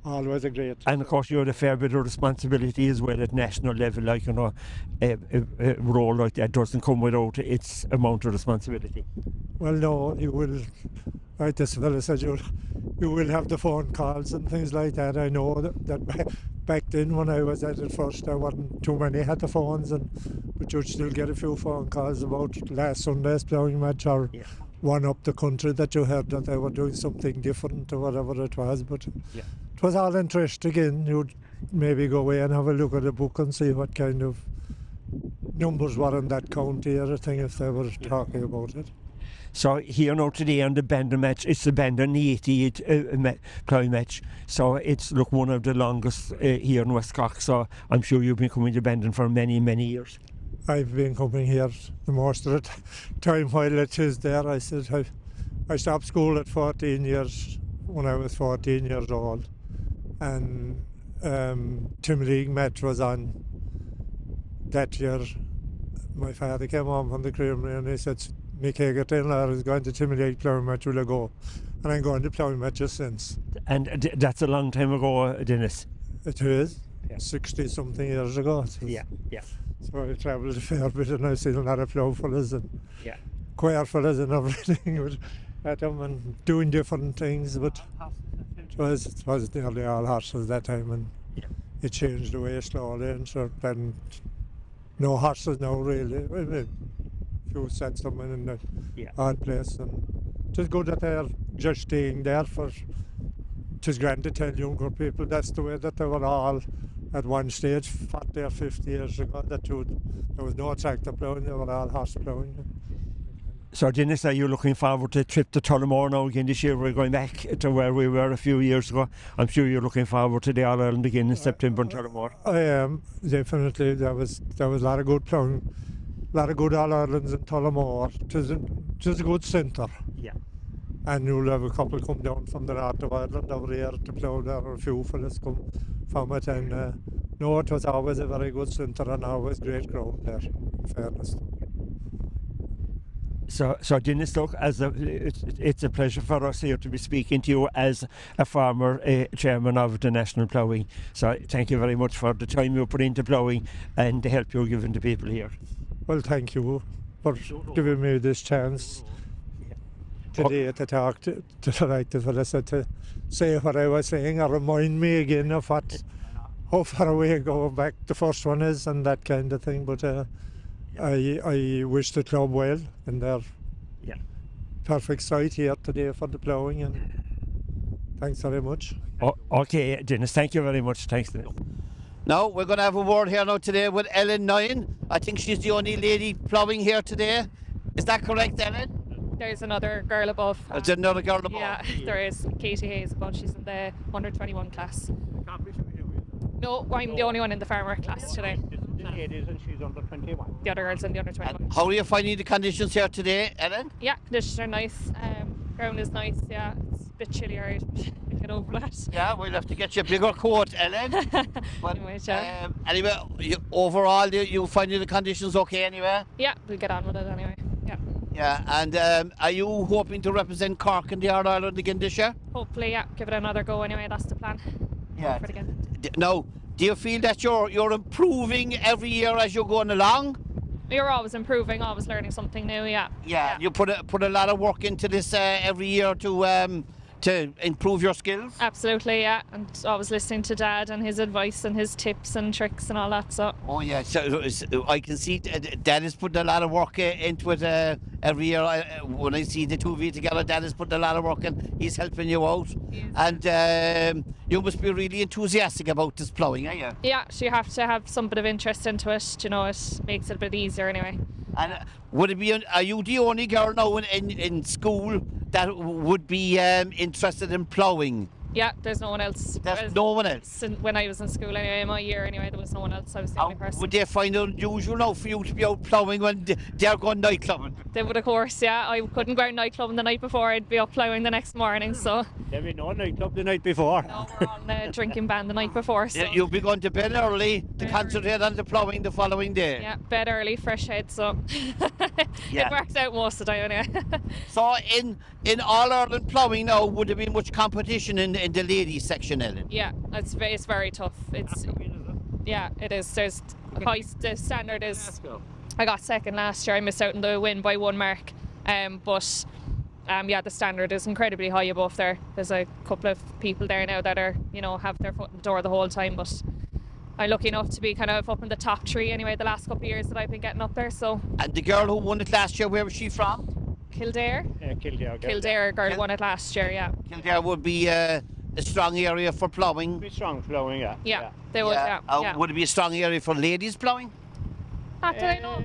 Always a great. And of course you had a fair bit of responsibility as well at national level, like, you know, a role like that doesn't come without its amount of responsibility. Well, no, you will, like this fellow said, you will have the phone calls and things like that. I know that back then when I was at it first, there wasn't too many had the phones, but you'd still get a few phone calls about last Sunday's ploughing match or one up the country that you heard that they were doing something different or whatever it was. But it was all interesting again. You'd maybe go away and have a look at the book and see what kind of numbers were in that county or anything if they were talking about it. So here now today on the Bandon match, it's the Bandon 88 ploughing match. So it's one of the longest here in West Cork. So I'm sure you've been coming to Bandon for many, many years. I've been coming here the most of the time while it is there. I said I stopped school at 14 years when I was 14 years old, and Tim League match was on that year. My father came home from the creamery and he said, "Mick Hagerton is going to Tim League ploughing match, will I go?" And I'm going to ploughing matches since. And that's a long time ago, Dennis. It is. 60 something years ago. Yeah. So I travelled a fair bit and I've seen a lot of plough fellas and choir fellas and everything at them and doing different things, but it was nearly all horses that time, and it changed away slowly, and so then no horses now really. A few sets of them in the odd place, and it's good that they're just staying there for. It's grand to tell younger people that's the way that they were all at one stage 40 or 50 years ago, that there was no tractor ploughing, they were all horse ploughing. So Dennis, are you looking forward to a trip to Tullamore now again this year? We're going back to where we were a few years ago. I'm sure you're looking forward to the All-Ireland again in September in Tullamore. I am, definitely. There was a lot of good ploughing, a lot of good All-Irelands in Tullamore. It is a good centre. Yeah. And you'll have a couple come down from the north of Ireland over here to plough there, or a few fellas come from it. And no, it was always a very good centre and always great ground there, in fairness. So Dennis, look, it's a pleasure for us here to be speaking to you as a former chairman of the National Ploughing. So thank you very much for the time you put into ploughing and the help you're giving to people here. Well, thank you for giving me this chance today to talk to the fellow said, to say what I was saying, or remind me again of how far away ago back the first one is and that kind of thing. But I wish the club well in their perfect site here today for the ploughing, and thanks very much. Okay, Dennis, thank you very much. Thanks, Dennis. Now we're going to have a word here now today with Ellen Nyan. I think she's the only lady ploughing here today. Is that correct, Ellen? there's another girl above. There's another girl above? Yeah, there is. Katie Hayes above. She's in the under 21 class. No, I'm the only one in the farmer class today. The ladies and she's under 21. The other girl's in the under 21. How are you finding the conditions here today, Ellen? Yeah, conditions are nice. Ground is nice, yeah. It's a bit chilly, alright. We'll get over that. Yeah, we'll have to get you a bigger coat, Ellen. But, yeah. anyway, overall, you finding the conditions okay anyway? Yeah, we'll get on with it anyway. Yeah. Yeah, and are you hoping to represent Cork in the All-Ireland again this year? Hopefully, yeah. Give it another go anyway. That's the plan. Yeah. Go for it again. Now, do you feel that you're improving every year as you're going along? You're always improving, always learning something new, yeah. Yeah. You put a lot of work into this every year to improve your skills? Absolutely, yeah. And always listening to Dad and his advice and his tips and tricks and all that, so. Oh, yeah. So I can see Dad is putting a lot of work into it every year. When I see the two of you together, Dad is putting a lot of work in. He's helping you out. And you must be really enthusiastic about this ploughing, are you? Yeah, so you have to have some bit of interest into it, you know, it makes it a bit easier anyway. And would it be? Are you the only girl now in school that would be interested in ploughing? Yeah, there's no one else. There's no one else? When I was in school anyway, my year anyway, there was no one else. I was the only person. Would they find it unusual now for you to be out ploughing when they're going night clubbing? They would, of course, yeah. I couldn't go out night clubbing the night before. I'd be up ploughing the next morning, so. There'd be no night club the night before. No, we're on drinking ban the night before, so. Yeah, you'll be going to bed early to concentrate on the ploughing the following day. Yeah, bed early, fresh head, so. Yeah. It works out most of the time anyway. So in All-Ireland ploughing now, would there be much competition in the ladies section, Ellen? Yeah, it's very tough. Yeah, it is. There's the standard is. I got second last year. I missed out on the win by 1 mark. But yeah, the standard is incredibly high above there. There's a couple of people there now that are, you know, have their foot in the door the whole time. But I'm lucky enough to be kind of up in the top 3 anyway. The last couple of years that I've been getting up there. So. And the girl who won it last year, where was she from? Kildare. Yeah, Kildare. Kildare girl won it last year. Yeah. Kildare would be a strong area for ploughing. Be strong ploughing, yeah. Yeah, they would. Yeah. Would it be a strong area for ladies ploughing? Not that I know.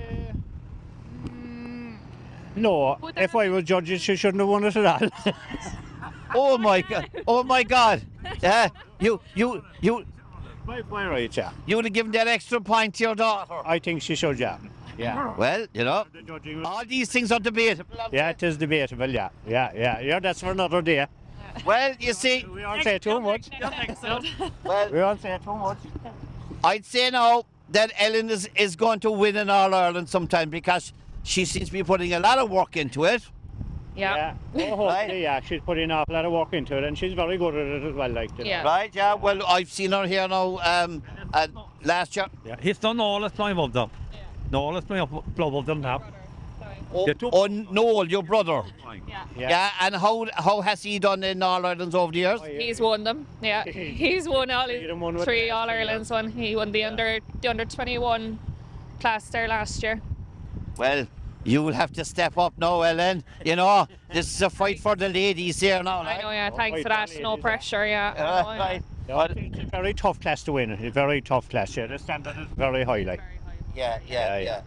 No, if I was judging, she shouldn't have won it at all. Oh my God! Oh my God! You. By right, yeah. You would have given that extra point to your daughter. I think she should, yeah. Yeah. Well, you know, all these things are debatable. Yeah, it is debatable, yeah. Yeah, that's for another day. Well, you see. We won't say too much. Well, we won't say too much. I'd say now that Ellen is going to win in All-Ireland sometime because she seems to be putting a lot of work into it. Yeah. Hopefully, yeah, she's putting an awful lot of work into it and she's very good at it as well, like that. Yeah. Right, yeah, well, I've seen her here now last year. Yeah, he's done all his ploughing above them. No, all his ploughing above them now. Oh, Noel, your brother. Yeah. And how has he done in All-Irelands over the years? He's won them. Yeah, he's won all his 3 All-Irelands. He won the under 21 class there last year. Well, you will have to step up now, Ellen. You know, this is a fight for the ladies here now. I know, yeah. Thanks for that. No pressure, yeah. Right. It's a very tough class to win. A very tough class, yeah. The standard is very high, like. Yeah.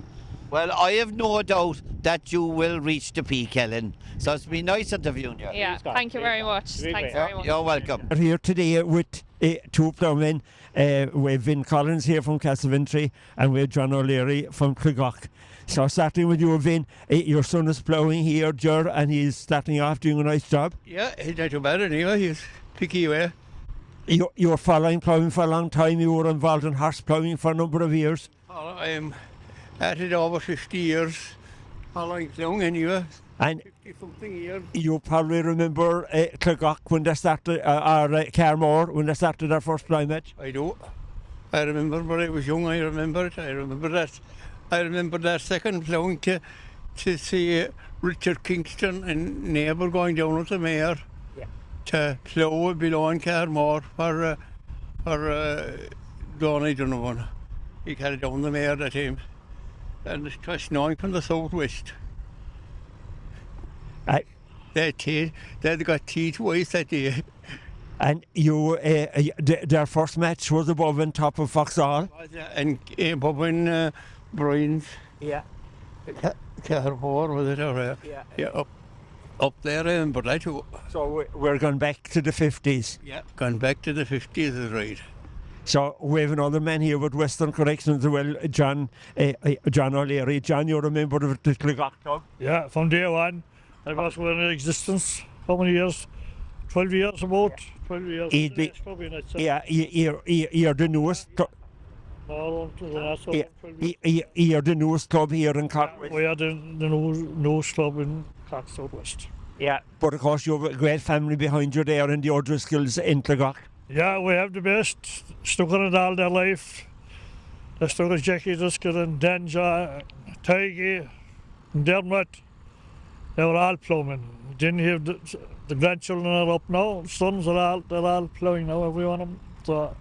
Well, I have no doubt that you will reach the peak, Ellen. So it's been nice interviewing you. Yeah, thank you very much. Thanks very much. You're welcome. We're here today with 2 ploughmen. We have Vin Collins here from Castlevintry and we have John O'Leary from Clegok. So starting with you, Vin, your son is ploughing here, Ger, and he's starting off doing a nice job. Yeah, he's not too bad anyway. He's picky away. You're following ploughing for a long time. You were involved in horse ploughing for a number of years. I'm at it over 50 years. Following ploughing anyway. And 50-something years. You probably remember Clegok when they started, or Carmore when they started their first ploughing match. I do. I remember when I was young. I remember it. I remember that second ploughing to see Richard Kingston and neighbour going down with the mare to plough below in Carmore for Donny Donovan. He carried down the mare that time. And it was snowing from the southwest. They got teeth waste that day. And you, their first match was above and top of Foxhall. And above in Brian's. Yeah. Carmore, was it? Or, yeah, up Up there, I remember that too. So we're going back to the 50s. Yeah, gone back to the 50s is right. So we have another man here with Western Corrections as well, John O'Leary. John, you remember the Clegach Club? Yeah, from day one. I was in existence. How many years? 12 years about. 12 years. He'd be, Probably, I'd say. yeah, you're the newest. No, You're the newest club here in Cork. we are the newest club in Cork Southwest. Yeah, but of course you have a great family behind you there in the O'Driscolls in Clegach. Yeah, we have the best. Stuck in it all their life. They stuck with Jackie Driscoll and Danja, Tiggy, and Dermot. They were all ploughing. Didn't have the grandchildren are up now. Sons are all ploughing now, every one of them. So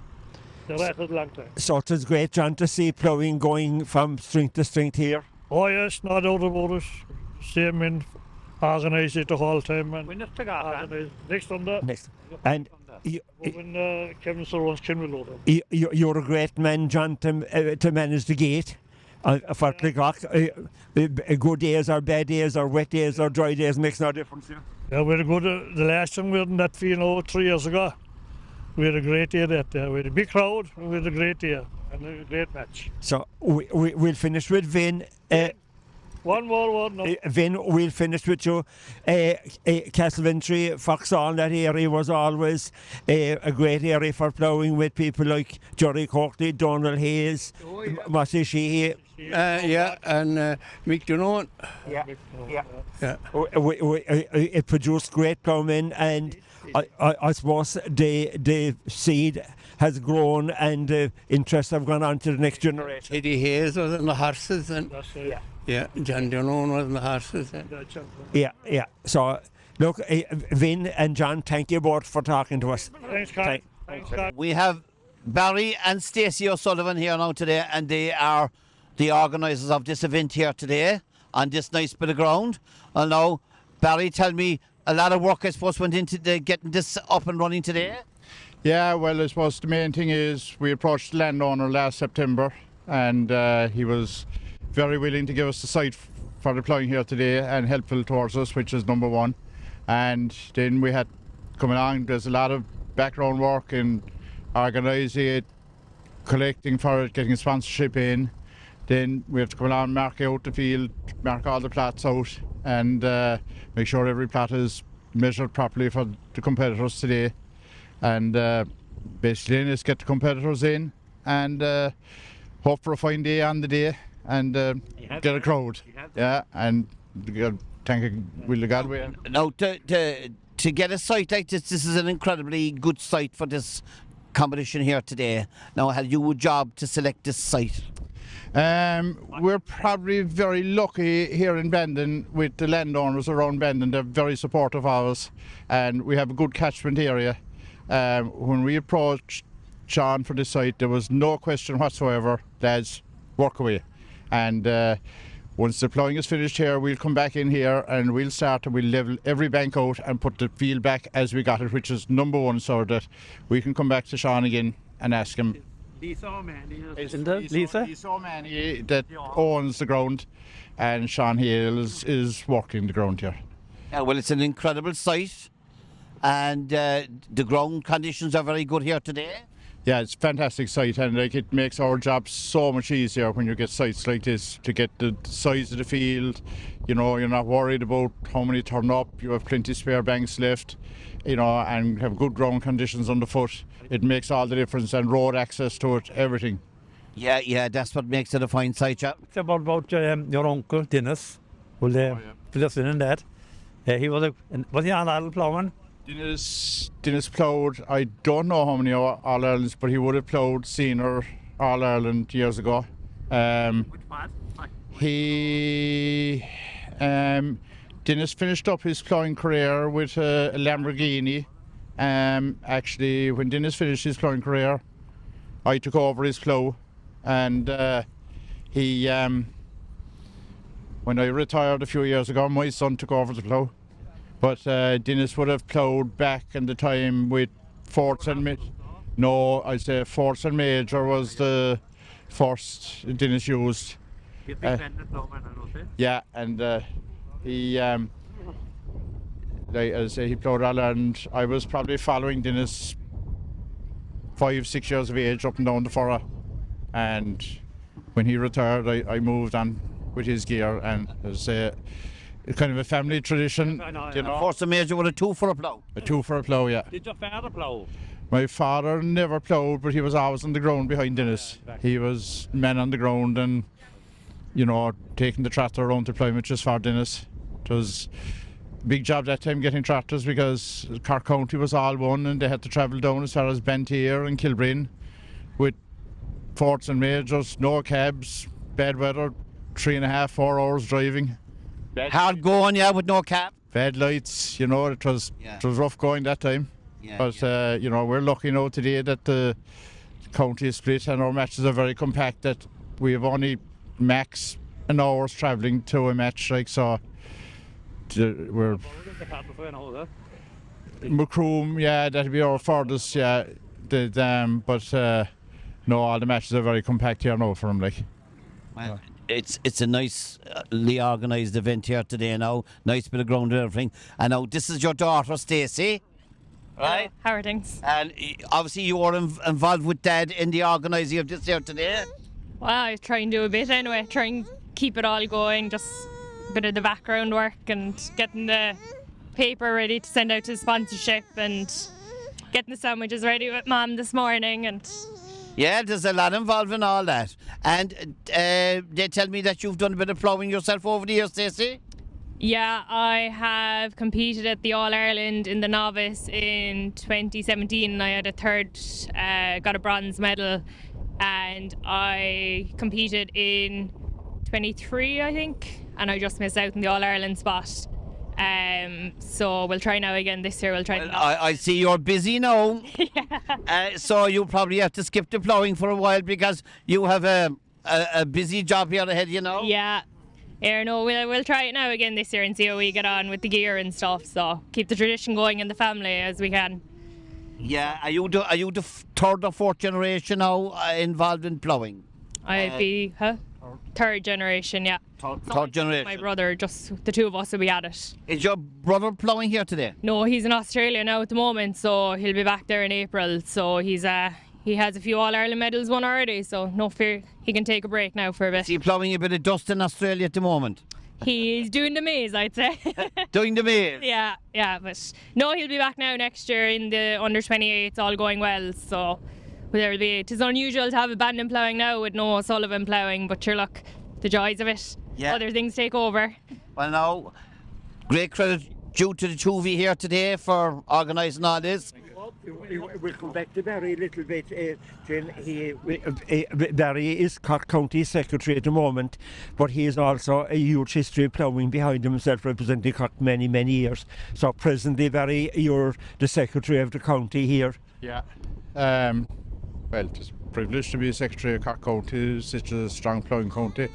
they're at it a long time. So it's great, John, to see ploughing going from strength to strength here. Oh yes, no doubt about it. Same in organise it the whole time. And next on that. Next. And when Kevin Surwan's Kinwell. you're a great man, John, to manage the gate for Clegach. Good days or bad days or wet days or dry days makes no difference. Yeah, we had a good. The last time we were in that field 3 years ago. We had a great day that day. We had a big crowd and we had a great day and a great match. So we'll finish with Vin. One more. No. Vin, we'll finish with you. Castleventry, Foxall, that area was always a great area for ploughing with people like Jerry Courtney, Donald Hayes, Mossy Sheehy. Yeah, and Mick Dunoan. Yeah. It produced great ploughmen, and I suppose the seed has grown and interest have gone on to the next generation. Eddie Hayes was in the horses, and yeah, John Dunoan was in the horses. Yeah. So, look, Vin and John, thank you both for talking to us. Thanks, Carl. We have Barry and Stacey O'Sullivan here now today, and they are the organisers of this event here today on this nice bit of ground. And now, Barry, tell me, a lot of work I suppose went into getting this up and running today? Yeah, well, I suppose the main thing is we approached the landowner last September, and he was very willing to give us the site for the ploughing here today and helpful towards us, which is number one. And then we had coming on, there's a lot of background work in organising it, collecting for it, getting sponsorship in. Then we have to come along, mark out the field, mark all the plots out, and make sure every plot is measured properly for the competitors today. And basically just get the competitors in and hope for a fine day on the day and get a crowd. Yeah, and thank will the God way. Now to get a site like this is an incredibly good site for this competition here today. Now, had you a job to select this site? We're probably very lucky here in Bandon with the landowners around Bandon. They're very supportive of us, and we have a good catchment area. When we approached Sean for this site, there was no question whatsoever, lads, work away. And once the ploughing is finished here, we'll come back in here and we'll start and we'll level every bank out and put the field back as we got it, which is number one, so that we can come back to Sean again and ask him. Lisa O'Mahony, Lisa O'Mahony that owns the ground, and Sean Hale is working the ground here. Yeah, well, it's an incredible site, and the ground conditions are very good here today. Yeah, it's a fantastic site, and like it makes our job so much easier when you get sites like this to get the size of the field. You know, you're not worried about how many turn up. You have plenty spare banks left, you know, and have good ground conditions underfoot. It makes all the difference, and road access to it, everything. Yeah, that's what makes it a fine site, yeah. It's about your uncle Dennis, who fill us in that. He was he on All Ploughing? Dennis ploughed, I don't know how many All-Irelands, but he would have ploughed senior All-Ireland years ago. Dennis finished up his ploughing career with a Lamborghini. Actually, when Dennis finished his ploughing career, I took over his plough, and when I retired a few years ago, my son took over the plough. But Dennis would have ploughed back in the time with Forts and Major. No, I say Forts and Major was the first Dennis used. Yeah, and he like as I say, he ploughed all Ireland. I was probably following Dennis 5-6 years of age up and down the furrow, and when he retired I moved on with his gear, and as I say, it's kind of a family tradition. You know? First major with a 2 for a plough. A 2 for a plough, yeah. Did your father plough? My father never ploughed, but he was always on the ground behind Dennis. He was man on the ground and, you know, taking the tractor around to plough matches for Dennis. It was a big job that time getting tractors because Cork County was all one and they had to travel down as far as Bantire and Kilbreen with forts and majors, no cabs, bad weather, 3.5, 4 hours driving. Hard going, yeah, with no cab. Bad lights, you know, it was rough going that time. But you know, we're lucky now today that the county is split and our matches are very compact, that we have only max an hour's travelling to a match, like, so we're Macroom, yeah, that'll be our furthest, yeah, but no, all the matches are very compact here now for them, like. Well, it's a nicely organised event here today now, nice bit of ground and everything. And now this is your daughter Stacey, right? How are things? And obviously you were involved with Dad in the organising of this here today. Well, I try and do a bit anyway, try and keep it all going, just a bit of the background work and getting the paper ready to send out to sponsorship and getting the sandwiches ready with Mum this morning. And yeah, there's a lot involved in all that. And they tell me that you've done a bit of ploughing yourself over the years, Stacey? yeah, I have competed at the All-Ireland in the novice in 2017. I had a third, got a bronze medal, and I competed in 23, I think, and I just missed out in the All-Ireland spot. So we'll try now again this year. We'll try. Well, I see you're busy now. So you'll probably have to skip the ploughing for a while because you have a busy job here ahead, you know. Yeah. No, we'll try it now again this year and see how we get on with the gear and stuff. So keep the tradition going in the family as we can. Yeah, are you the third or fourth generation now involved in ploughing? I'd be third generation, yeah. Third generation. My brother, just the two of us will be at it. Is your brother ploughing here today? No, he's in Australia now at the moment, so he'll be back there in April. So he has a few All-Ireland medals won already, so no fear, he can take a break now for a bit. Is he ploughing a bit of dust in Australia at the moment? He's doing the maze, I'd say. Doing the maze? Yeah, but no, he'll be back now next year in the under-28s, all going well, so there'll be. It is unusual to have a Bandon ploughing now with no Sullivan ploughing, but sure, look, the joys of it. Yeah. Other things take over. Well, now, great credit due to the two of you here today for organising all this. We'll come back to Barry a little bit. Barry is Cork County Secretary at the moment, but he is also a huge history of ploughing behind himself, representing Cork many, many years. So presently, Barry, you're the Secretary of the county here. Yeah. Well, it's a privilege to be Secretary of Cork County, such a strong ploughing county.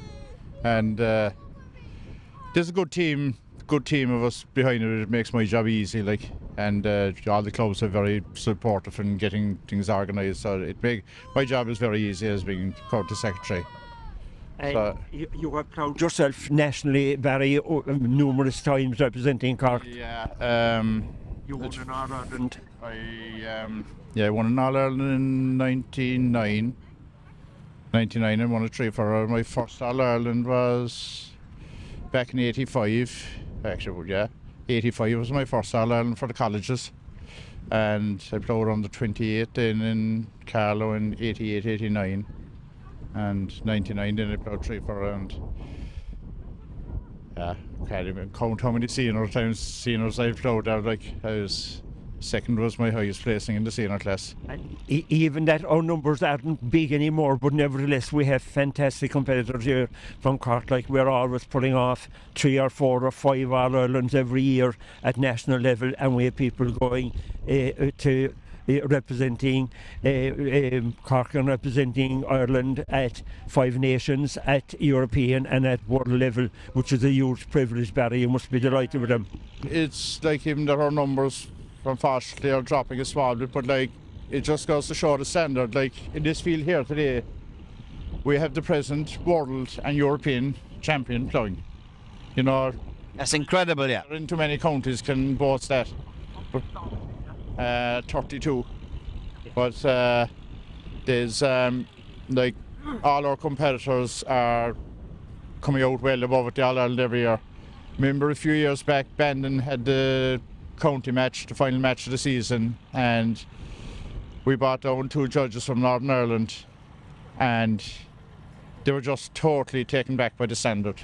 And there's a good team of us behind it. It makes my job easy, like, and all the clubs are very supportive in getting things organised. So my job is very easy as being county secretary. So, you have ploughed yourself nationally, Barry, numerous times representing Cork. Yeah. You won an All-Ireland. I won an All-Ireland in 99. 99 and won a three for my first All-Ireland was back in 85. Actually, yeah, 85 was my first All-Ireland for the colleges, and I ploughed on the 28 then in Carlow in 88, 89, and 99 then I ploughed three for around. Yeah, can't even count how many seniors I ploughed out. Like, second was my highest placing in the senior class. Even that our numbers aren't big anymore, but nevertheless we have fantastic competitors here from Cork. Like, we're always pulling off 3 or 4 or 5 All-Irelands every year at national level, and we have people going to representing Cork and representing Ireland at 5 Nations, at European and at world level, which is a huge privilege, Barry. You must be delighted with them. It's like even that our numbers unfortunately are dropping a small bit, but like, it just goes to show the standard. Like, in this field here today, we have the present world and European champion ploughing. You know, That's incredible, yeah. In too many counties can boast that. 32. But there's like all our competitors are coming out well above it, the All-Ireland every year. Remember a few years back, Bandon had the county match, the final match of the season, and we brought down 2 judges from Northern Ireland, and they were just totally taken back by the standard.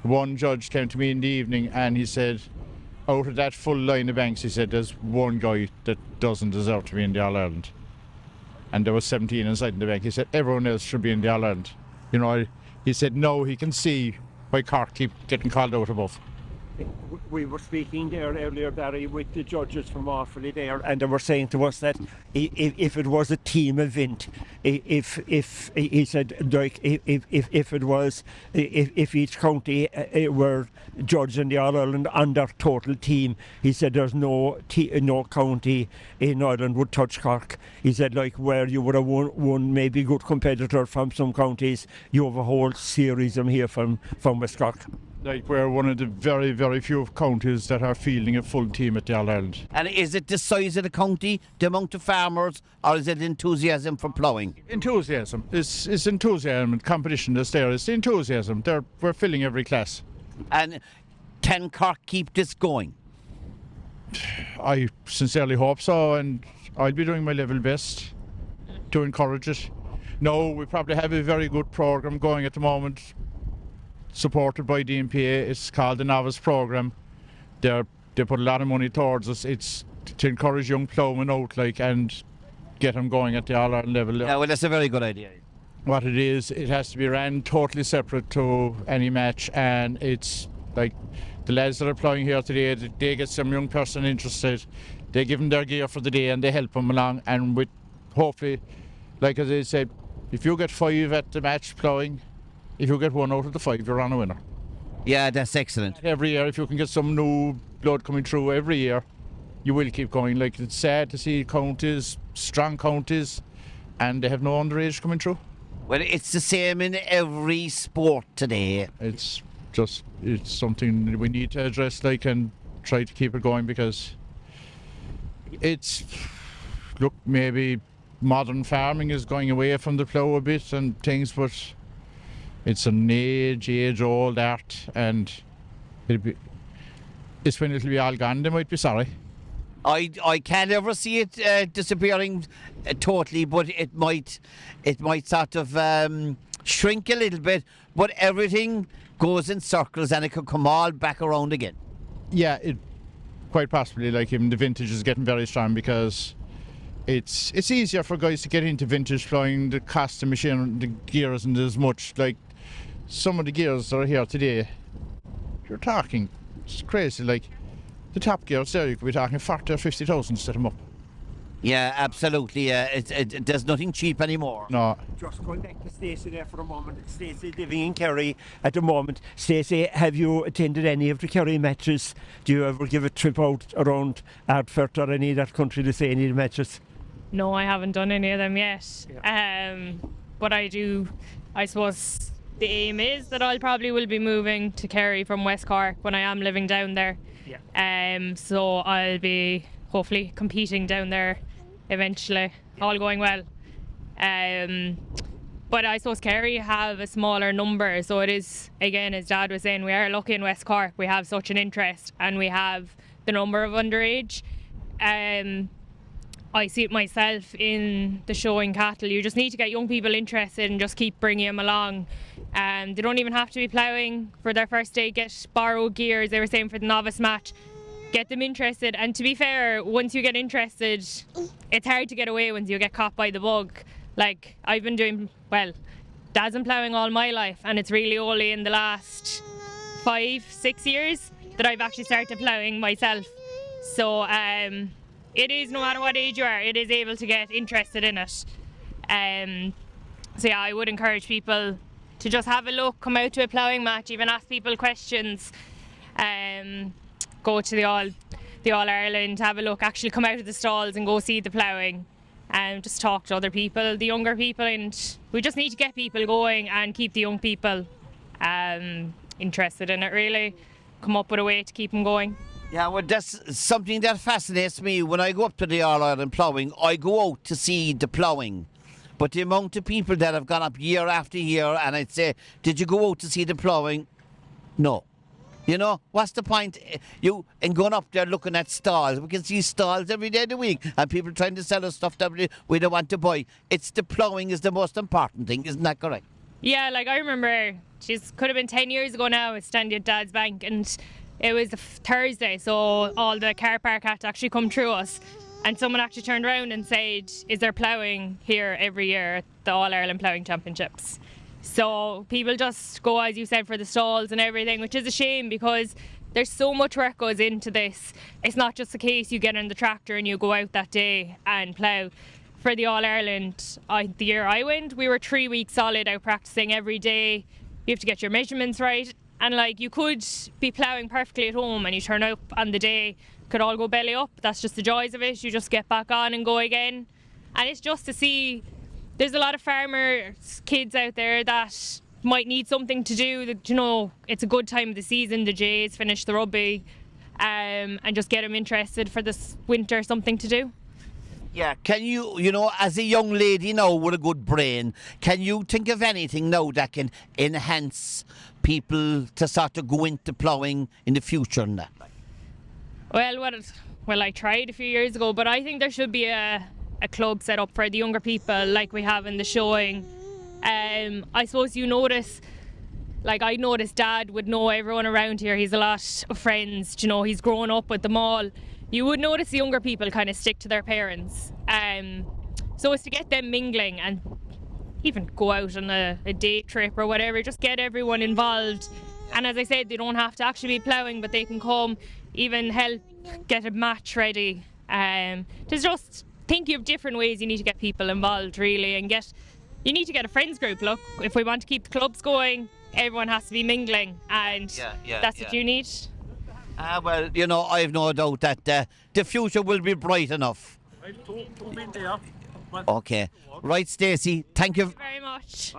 One judge came to me in the evening and he said, out of that full line of banks, he said, there's one guy that doesn't deserve to be in the All-Ireland. And there was 17 inside the bank. He said, everyone else should be in the All-Ireland. You know, he said, no, he can see why Cork keep getting called out above. We were speaking there earlier, Barry, with the judges from Offaly there, and they were saying to us that if it was a team event, if he said, like, if each county were judged in the All-Ireland on their total team, he said there's no county in Ireland would touch Cork. He said, like, where you would have one maybe good competitor from some counties, you have a whole series of them here from West Cork. Like, we're one of the very, very few counties that are fielding a full team at the All-Ireland. And is it the size of the county, the amount of farmers, or is it enthusiasm for ploughing? Enthusiasm. It's enthusiasm and competition that's there. It's the enthusiasm. We're filling every class. And can Cork keep this going? I sincerely hope so, and I'll be doing my level best to encourage it. No, we probably have a very good programme going at the moment, supported by the NPA. It's called the Novice Programme. They put a lot of money towards us. It's to encourage young ploughmen out, like, and get them going at the All-Ireland level. Yeah, well, that's a very good idea. What it is, it has to be ran totally separate to any match, and it's like the lads that are ploughing here today, they get some young person interested, they give them their gear for the day and they help them along, and with hopefully, like as I said, if you get 5 at the match ploughing, if you get 1 out of the 5, you're on a winner. Yeah, that's excellent. Every year, if you can get some new blood coming through every year, you will keep going. Like, it's sad to see counties, strong counties, and they have no underage coming through. Well, it's the same in every sport today. It's something we need to address, like, and try to keep it going, because look, maybe modern farming is going away from the plough a bit and things, but it's an age-old art, and it's when it'll be all gone, they might be sorry. I can't ever see it disappearing totally, but it might sort of shrink a little bit, but everything goes in circles and it could come all back around again. Yeah, quite possibly. Like, even the vintage is getting very strong, because it's easier for guys to get into vintage ploughing. The cost of machine, the gears, and as much, like, some of the gears that are here today, you're talking, it's crazy. Like, the top gears there, you could be talking 40 or 50,000 to set them up. Yeah, absolutely. There's nothing cheap anymore. No. Just going back to Stacey there for a moment. Stacey living in Kerry at the moment. Stacey, have you attended any of the Kerry matches? Do you ever give a trip out around Ardfert or any of that country to see any of the matches? No, I haven't done any of them yet. Yeah. But I suppose the aim is that I probably will be moving to Kerry from West Cork when I am living down there. Yeah. So I'll be hopefully competing down there eventually, all going well. But I suppose Kerry have a smaller number, so it is, again, as Dad was saying, we are lucky in West Cork. We have such an interest and we have the number of underage. I see it myself in the showing cattle. You just need to get young people interested and just keep bringing them along. They don't even have to be ploughing for their first day. Get borrowed gears. They were saying for the novice match, get them interested. And to be fair, once you get interested, it's hard to get away once you get caught by the bug. Like, I've been doing, well, Dad's been ploughing all my life, and it's really only in the last 5-6 years that I've actually started ploughing myself. So it is, no matter what age you are, it is able to get interested in it. So yeah, I would encourage people to just have a look, come out to a ploughing match, even ask people questions, go to the All Ireland, have a look, actually come out of the stalls and go see the ploughing, and just talk to other people, the younger people, and we just need to get people going and keep the young people interested in it, really. come up with a way to keep them going. Yeah, well, that's something that fascinates me. When I go up to the All-Ireland ploughing, I go out to see the ploughing. But the amount of people that have gone up year after year, and I'd say, did you go out to see the ploughing? No. You know, what's the point? You and going up there looking at stalls. We can see stalls every day of the week, and people trying to sell us stuff that we don't want to buy. It's the ploughing is the most important thing, isn't that correct? Yeah, like I remember, could have been 10 years ago now, I was standing at Dad's bank, and it was a Thursday, so all the car park had to actually come through us. And someone actually turned around and said, is there ploughing here every year at the All-Ireland Ploughing Championships? So people just go, as you said, for the stalls and everything, which is a shame because there's so much work goes into this. It's not just a case you get in the tractor and you go out that day and plough. For the All-Ireland, the year I went, we were 3 weeks solid out practicing every day. You have to get your measurements right. And like you could be ploughing perfectly at home and you turn up on the day, could all go belly up. That's just the joys of it. You just get back on and go again. And it's just to see, there's a lot of farmers, kids out there that might need something to do. That, you know, it's a good time of the season. The Jays finish the rugby and just get them interested for this winter, something to do. Yeah, can you know, as a young lady now with a good brain, can you think of anything now that can enhance people to sort of go into ploughing in the future and that? Well, I tried a few years ago, but I think there should be a club set up for the younger people like we have in the showing. I suppose you notice, like I noticed Dad would know everyone around here. He's a lot of friends, you know, he's grown up with them all. You would notice the younger people kind of stick to their parents. So it's to get them mingling and even go out on a day trip or whatever, just get everyone involved. And as I said, they don't have to actually be ploughing, but they can come, even help get a match ready. To just think of different ways you need to get people involved really, and you need to get a friends group. Look, if we want to keep the clubs going, everyone has to be mingling, and that's what you need. Well, you know, I've no doubt that the future will be bright enough. Okay. Right, Stacey, thank you very much.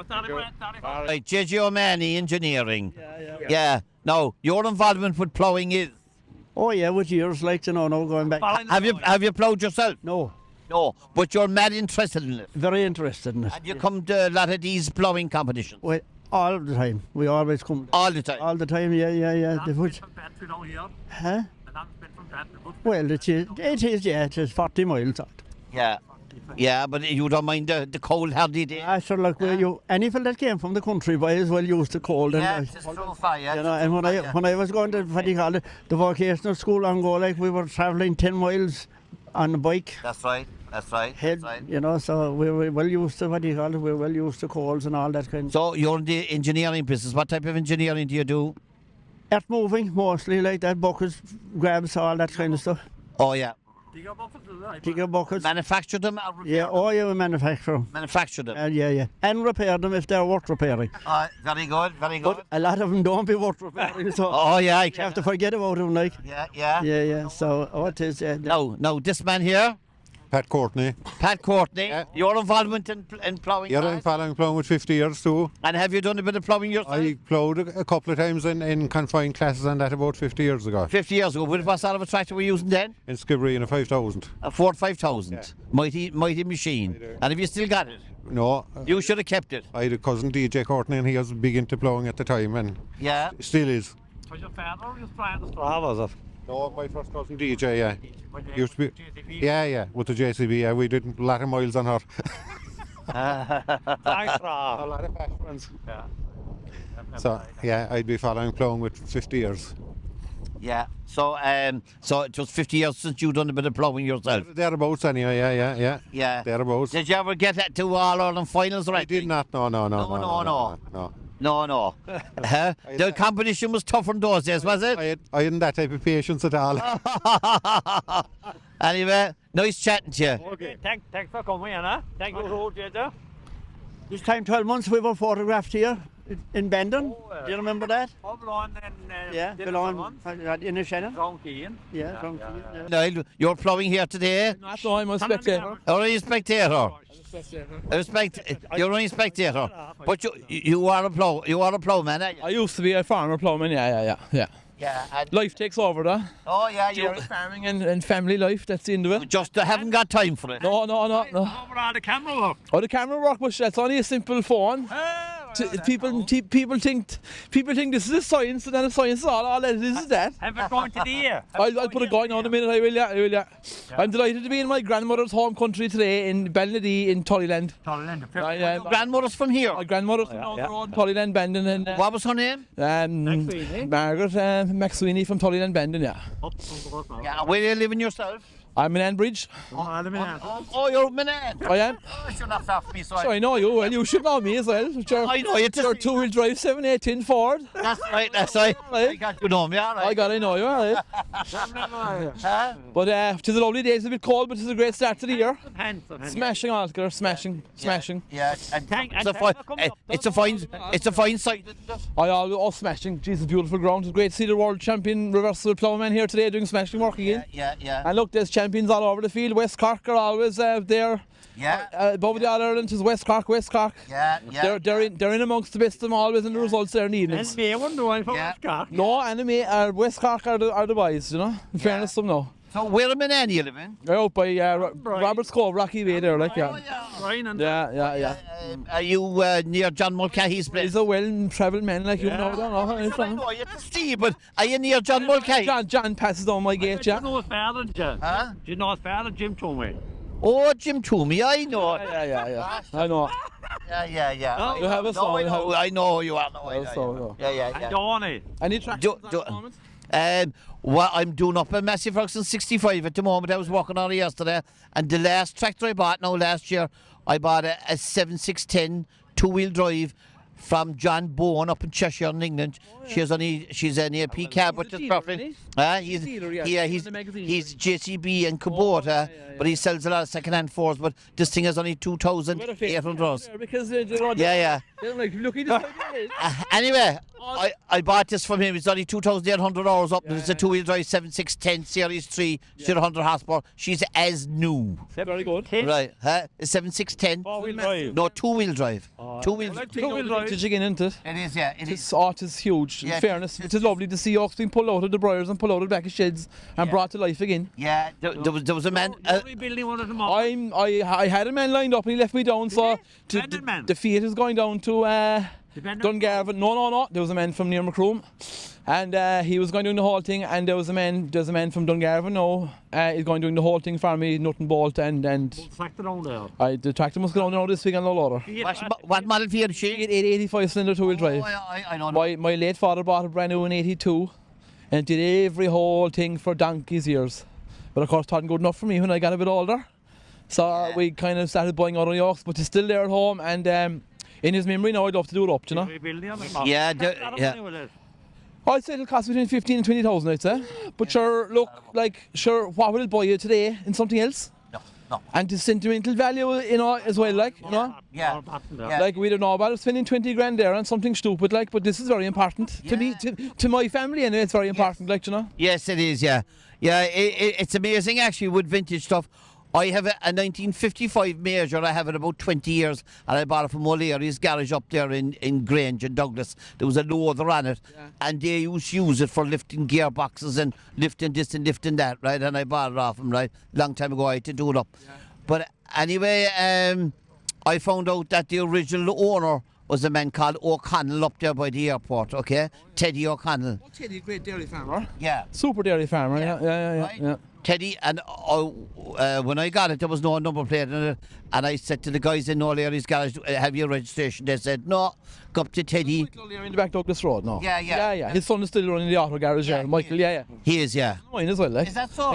Right, Lisa O'Mahony Engineering. Yeah. Now, your involvement with ploughing is? Oh yeah, with years, like, you know, now going back. Have you ploughed yourself? No. No, but you're mad interested in it? Very interested in it. And you come to a lot of these ploughing competitions? Well, all the time. We always come. All the time? All the time, yeah. Huh? Well, it is, yeah, it is 40 miles out. Yeah. Yeah, but you don't mind the cold, hardy day? I sure like anything that came from the country boy as well used the cold. Yeah, and, it's so far, yeah. You know, and when I was going to what do you call it, the vocational school on go, like we were travelling 10 miles on a bike. That's right. You know, so we were well used to what do you call it? We were well used to colds and all that kind of. So you're in the engineering business. What type of engineering do you do? Earth moving mostly, like that, buckets, grabs, all that kind of stuff. Oh yeah. Digger buckets. Manufacture them? Yeah, we manufacture them. Manufacture them? Yeah. And repair them if they're worth repairing. Very good. But a lot of them don't be worth repairing, so I you have to forget about them, like. Yeah. So, it is, yeah. No, this man here? Pat Courtney. Pat Courtney, your involvement in ploughing? Yeah, I'm ploughing with 50 years too. And have you done a bit of ploughing yourself? I ploughed a couple of times in confined classes and that about 50 years ago. 50 years ago. What sort of a tractor were you using then? In Skibbereen, a 5000. A Ford 5000. Yeah. Mighty machine. And have you still got it? No. You should have kept it. I had a cousin, DJ Courtney, and he was big into ploughing at the time and still is. Was your father or your father's straw, was it? No, my first cousin DJ, yeah. Used to be, yeah, with the JCB, yeah. We did a lot of miles on her. Thanks, a lot of fast ones. Yeah. So, yeah, I'd be ploughing with 50 years. Yeah, so it was 50 years since you'd done a bit of ploughing yourself? Thereabouts anyway, yeah. Thereabouts. Did you ever get to All-Ireland finals or anything? I did not, no. No. The competition was tougher in those days, was it? I hadn't that type of patience at all. Anyway, nice chatting to you. Okay, thanks for coming in, huh? Thank you, Jeter. This time 12 months we were photographed here in Bandon. Do you remember that? In the Shannon. Niall, you're ploughing here today? No, I'm a spectator. Are you a spectator? You're only a spectator, but you are a ploughman, are you? I used to be a farmer ploughman, yeah. Yeah. And Life takes over, though. oh yeah, Dairy farming and family life, that's the end of it. just haven't got time for it. No. Over all the camera work. Oh, the camera work, but that's only a simple phone. People think this is a science, and then a science is all that it is that. Have it going to the ear. I'll put it going on in a minute, I will, yeah. I'm delighted to be in my grandmother's home country today in Bandon in Tullyland. Your grandmother's from here. My grandmother's from down the road, Tullyland, Bandon. And, what was her name? Margaret McSweeney from Tullyland, Bandon, yeah. Yeah, where are you living yourself? I'm in Anbridge. Oh, you're in Minette. I am. Oh, you're not far from me, so So I know you well. You should know me as well. I know you. You're two-wheel drive 718 Ford. That's right. I got you know me, all right. I know you, all right. But it's a lovely day. It's a bit cold, but it's a great start to the year. Smashing all together, smashing. Yeah, it's a fine sight. Smashing. Jesus, beautiful ground. It's great to see the world champion reversal ploughman here today doing smashing work again. Yeah. And look, there's champions all over the field. West Cork are always there. Yeah. Above the All Ireland is West Cork. Yeah. They're in amongst the best of them always in the results there in the evenings. And me, I wonder why for West Cork. No, and West Cork are the boys, you know. In fairness to them now. So where am I you living? Out by Robert's Cove, Rocky Way there, like yeah. Yeah. Are you near John Mulcahy's place? He's a well-travelled man like you know. I don't know. I know you to see, but are you near John Mulcahy? John passes down my gate, yeah. Do you know his father, John? Huh? Do you know his father, Jim Toomey? Oh, Jim Toomey, I know. Yeah. I know. Yeah. Oh, you have a song. I know you are. Yeah. And Donny. Any tracks at the moment? Well, I'm doing up a massive Ferguson 65 at the moment. I was walking on it yesterday, and the last tractor I bought last year, I bought a 7610 two-wheel drive from John Bowen up in Cheshire in England. She's an AP cab, but it's perfect. He's JCB and Kubota, but he sells a lot of second-hand Fords. But this thing is only 2,800 euros. Anyway, I bought this from him. It's only 2,800 hours up. It's a two-wheel drive 7610 Series 3, 100 horsepower. She's as new. Very good. Right, 7610. Four-wheel drive. No, two-wheel drive. Two-wheel drive. Did you get into it? It is, yeah. It is huge. In fairness, it is lovely to see ox being pulled out of the briars and pulled out of the back of sheds and brought to life again. Yeah, there was a man. Rebuilding one of them. I had a man lined up and he left me down. So the fate is going down to Dungarvan. No. There was a man from near Macroom, and he was going doing the whole thing. And there's a man from Dungarvan. He's going doing the whole thing for me, nut and bolt and. Tractor down there. The tractor must go down now this week on the loader. What model for you? She 85 cylinder two-wheel drive. I know. My late father bought a brand new in '82, and did every whole thing for donkey's years. But of course, it wasn't good enough for me when I got a bit older. So we kind of started buying other yokes, but it's still there at home. And in his memory now, I'd love to do it up, you know. Yeah. I'd say it'll cost between 15 and 20,000, I'd say. But what will it buy you today in something else? No. And the sentimental value, as well, Yeah. Like, we don't know about spending 20 grand there on something stupid, but this is very important to me, to my family, and it's very important, Yes, it is, yeah. Yeah, it's amazing, actually, with vintage stuff. I have a 1955 Major. I have it about 20 years, and I bought it from O'Leary's garage up there in Grange in Douglas. There was a loader on it, and they used to use it for lifting gearboxes and lifting this and lifting that, right? And I bought it off them, right? Long time ago, I had to do it up. Yeah. But anyway, I found out that the original owner was a man called O'Connell up there by the airport, okay? Teddy O'Connell. Oh, Teddy, great dairy farmer. Yeah. Super dairy farmer, yeah. Teddy, and when I got it, there was no number plate on it, and I said to the guys in O'Leary's garage, have your registration? They said, no, go up to Teddy. In the back Douglas Road, no? Yeah. His son is still running the auto garage there, Michael, He is, yeah. Mine as well, like. Is that so?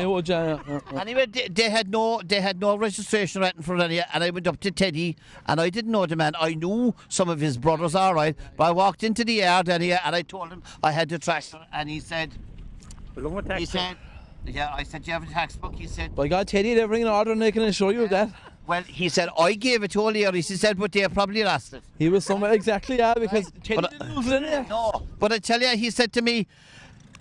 Anyway, they had no registration written for any, and I went up to Teddy, and I didn't know the man. I knew some of his brothers, all right, but I walked into the yard, and I told him I had the tractor, and he said, yeah, I said, do you have a tax book? He said, by God, Teddy had everything in order, and I can assure you of that. Well, he said, I gave it to O'Leary's. He said, but they probably lost it. He was somewhere, exactly, yeah, because Teddy didn't lose it in there. No, but I tell you, he said to me,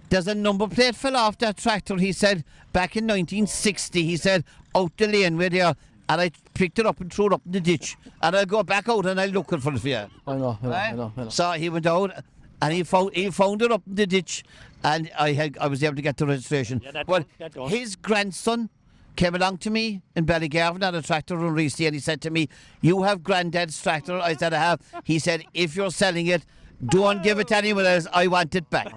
there's a number plate fell off that tractor, he said, back in 1960, he said, out the lane where they are. And I picked it up and threw it up in the ditch. And I'll go back out and I'll look for it for you. I know. So he went out. and he found it up in the ditch, and I was able to get the registration. His grandson came along to me in Ballygarvan at a tractor run recently, and he said to me, "You have Granddad's tractor?" I said, "I have." He said, "If you're selling it, don't give it to anyone else. I want it back."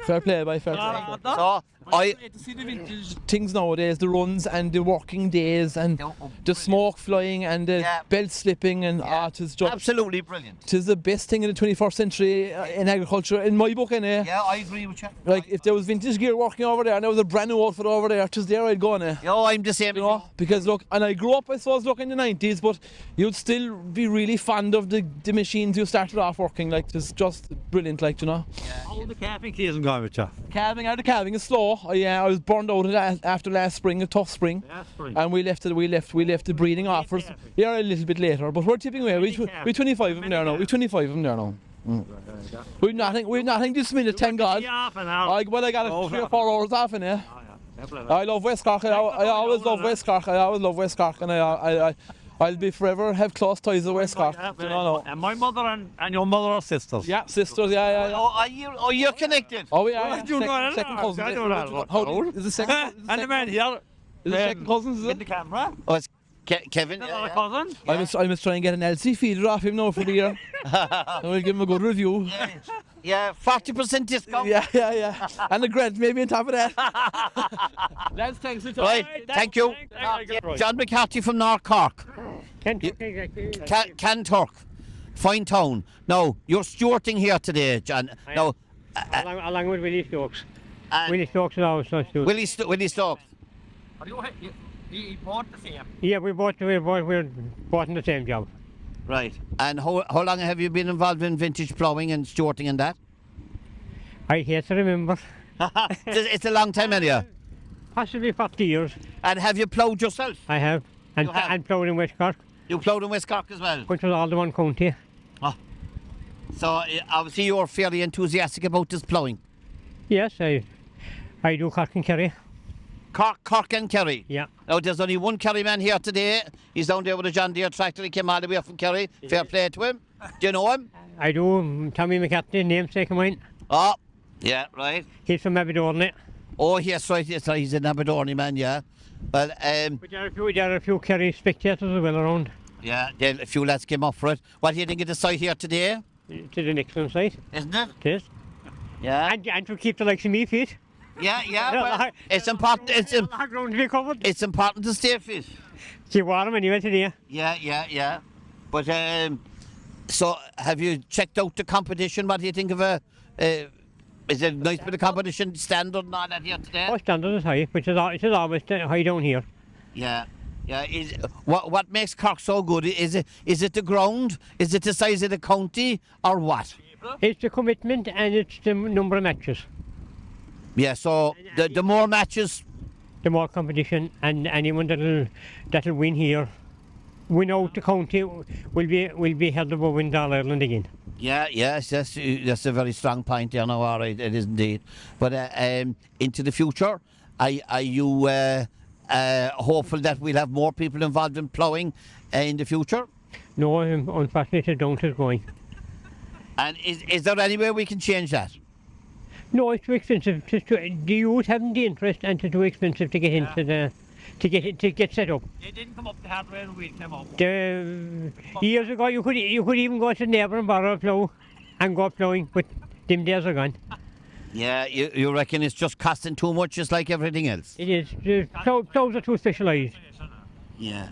Fair play, by fair play. So I to see the vintage things nowadays, the runs and the working days and the smoke flying and the belt slipping and it is just absolutely brilliant. It is the best thing in the 21st century in agriculture, in my book, anyway. Yeah, I agree with you. Like if there was vintage gear working over there and there was a brand new outfit over there, it is there I'd go now. Yeah, I'm the same. You know, because look, and I grew up, I suppose, look in the 90s, but you'd still be really fond of the machines you started off working. Like it's just brilliant, like, you know. How the calving season going with you? The calving is slow. I was burned out of that after last spring, a tough spring. And we left the breeding offers. Yeah, a little bit later, but we're tipping away. We 25 of them there now. We 25 of them there now. We've nothing this minute, thank God. I got 3 or 4 hours off in here. I love West Cork. I always love West Cork. And I'll be forever have close ties with West Cork. And my mother and your mother are sisters. Yeah, sisters. Yeah. Oh, you're connected. Oh, we are. Second cousins. How is the second? And the man here. Is the second cousins? Is it? In the camera. Oh, it's Kevin. Cousin. I must try and get an LC feeder off him now for the year. And we'll give him a good review. Yeah, 40% discount. Yeah. And a grant maybe on top of that. Lads, thanks for your time. Right, thank you. John McCarthy from North Cork. Cantork. Fine town. Now, you're stewarding here today, John. Now, along with Willie Stokes. Willie Stokes is always so steward. Willie Stokes. You bought the same? Yeah, we both in the same job. Right. And how long have you been involved in vintage ploughing and stewarding and that? I hate to remember. It's a long time, anyway. Possibly 40 years. And have you ploughed yourself? I have. And ploughed in West Cork. You ploughed in West Cork as well? Which was all the one county. Oh. So obviously you're fairly enthusiastic about this ploughing? Yes, I do Cork and Kerry. Cork and Kerry? Yeah. Now there's only one Kerry man here today. He's down there with a John Deere tractor. He came all the way from Kerry. Fair play to him. Do you know him? I do. Tommy McCarthy, namesake of mine. Oh, yeah, right. He's from Aberdeen. Oh, yes, right. Yes, right. He's an Aberdeen man, yeah. Well, but there are a few Kerry spectators as well around. Yeah, a few lads came up for it. What do you think of the site here today? It's an excellent site. Isn't it? It is. Yeah. And to keep the likes of me fit. Yeah. Well, it's important. It's important to stay fit. Keep warm anyway today. Yeah. But so have you checked out the competition? What do you think of is it nice bit of competition, standard and all that here today? Oh, standard is high, which is always high down here. Yeah. What makes Cork so good? Is it the ground? Is it the size of the county, or what? It's the commitment and it's the number of matches. Yeah. So the more matches, the more competition, and anyone that'll win here, win out the county, will be held above in All Ireland again. Yes, that's a very strong point there now, all right, it is indeed. But into the future, are you hopeful that we'll have more people involved in ploughing in the future? No, unfortunately, don't is going. And is there any way we can change that? No, it's too expensive. The youth haven't the interest, and it's too expensive to get into to get set up. They didn't come up the hard way and we came up. Years ago, you could even go to the neighbour and borrow a plough and go ploughing, but them days are gone. Yeah, you reckon it's just costing too much, just like everything else? It is. The ploughs are too specialised. Yeah.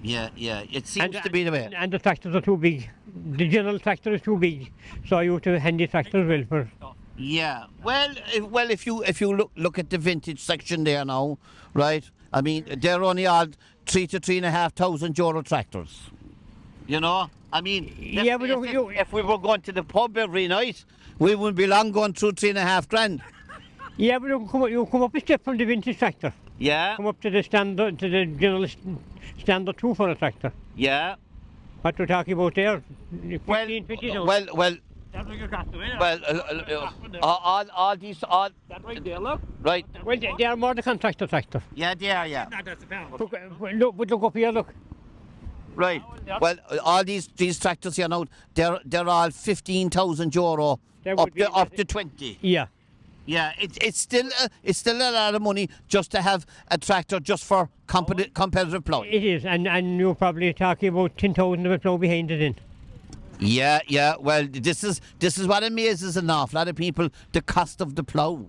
It seems to be the way. And the tractors are too big. The general tractor is too big, so you have to handy tractor as well for. Yeah. Well, if you look at the vintage section there now, right? I mean, they're only all 3,000 to 3,500 euro tractors. You know, I mean, yeah, but if we were going to the pub every night, we wouldn't be long going through 3,500 grand. Yeah, but you come up a step from the vintage tractor. Yeah. Come up to the standard, to the general standard 2 for a tractor. Yeah. What we're talking about there, 15, 20. Well. All these. That right there, look. Right. Well, they are more the contractor tractor. Yeah, they are, yeah. Look up here, look. Right. Well, all these tractors here now, they're all 15,000 euro Up to 20. Yeah. Yeah, it's still a lot of money just to have a tractor just for competitive ploughing. It is, and you're probably talking about 10,000 of a plough behind it then. Yeah. Well, this is what amazes an awful lot of people: the cost of the plough.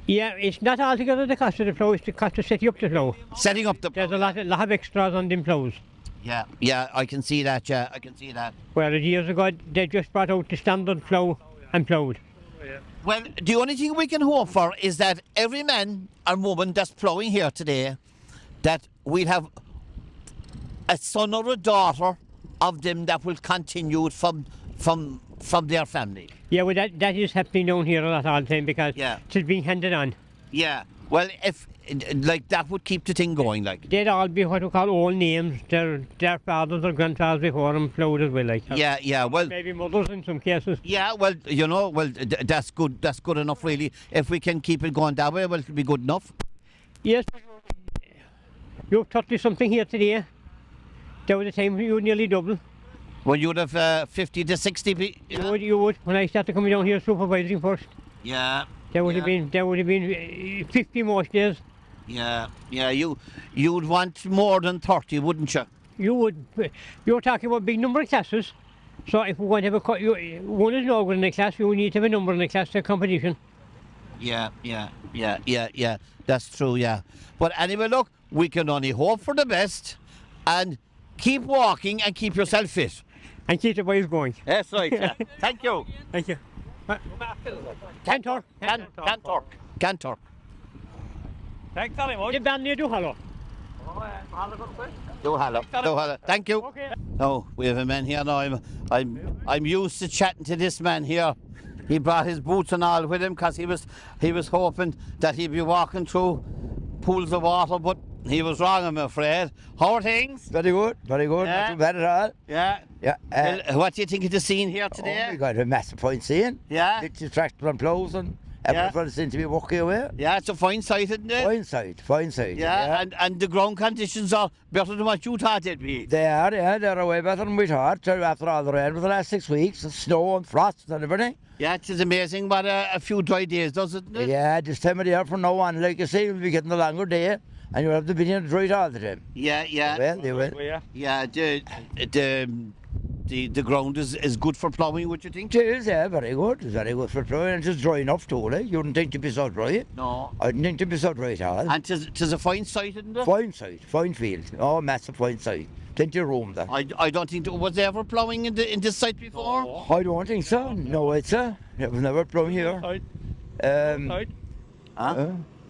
Yeah, it's not altogether the cost of the plough; it's the cost of setting up the plough. Setting up the. There's a lot of extras on them ploughs. Yeah, I can see that. Yeah, I can see that. Whereas years ago, they just brought out the standard plough and ploughed. Well, the only thing we can hope for is that every man and woman that's ploughing here today, that we'll have a son or a daughter of them that will continue from their family. Yeah, well, that is happening down here a lot all the time because it's being handed on. Yeah. Well, if like that would keep the thing going, like. They'd all be what we call old names. Their fathers or grandfathers before them ploughed as well, like. Yeah. Well. Maybe mothers in some cases. Yeah. Well, that's good. That's good enough, really. If we can keep it going that way, well, it'll be good enough. Yes. You're 30-something here today. There was a time you were nearly double. Well, you'd have 50 to 60. You would. When I started coming down here supervising first. Yeah. There would have been 50 most days. Yeah. You'd want more than 30, wouldn't you? You would. You're talking about a big number of classes. So if we're going to have one is no good in a class, we need to have a number in a class to competition. Yeah. That's true, yeah. But anyway, look, we can only hope for the best and keep walking and keep yourself fit. And keep the boys going. That's right, yeah. Thank you. Thank you. Cantor. Thanks very much. Give Dan do hello. Do hello. Thank you. Okay. Oh, we have a man here now. I'm used to chatting to this man here. He brought his boots and all with him because he was hoping that he'd be walking through pools of water, but he was wrong, I'm afraid. How are things? Very good. Yeah. Not too bad at all. Yeah. Well, what do you think of the scene here today? We got a massive fine scene. Yeah. It's tractor and ploughs and everyone seems to be walking away. Yeah, it's a fine sight, isn't it? Fine sight. Yeah, and the ground conditions are better than what you thought they'd be. They are, they're way better than we thought. After all the rain for the last 6 weeks, the snow and frost and everything. Yeah, it is amazing what a few dry days does, isn't it? Yeah, this time of the year from now on, like you say, we'll be getting the longer day. And you'll have to be in the dry all the time. Yeah. They will. Yeah, the ground is good for ploughing, would you think? It is, yeah, very good. It's very good for ploughing, and it's dry enough too, like. You wouldn't think to be so dry. No. I didn't think to be so dry at all. And tis a fine sight, isn't it? Fine sight, fine field. Oh, massive fine sight. Plenty of room there. I don't think was there ever ploughing in this site before? No. I don't think so. No, it's there was never ploughing here.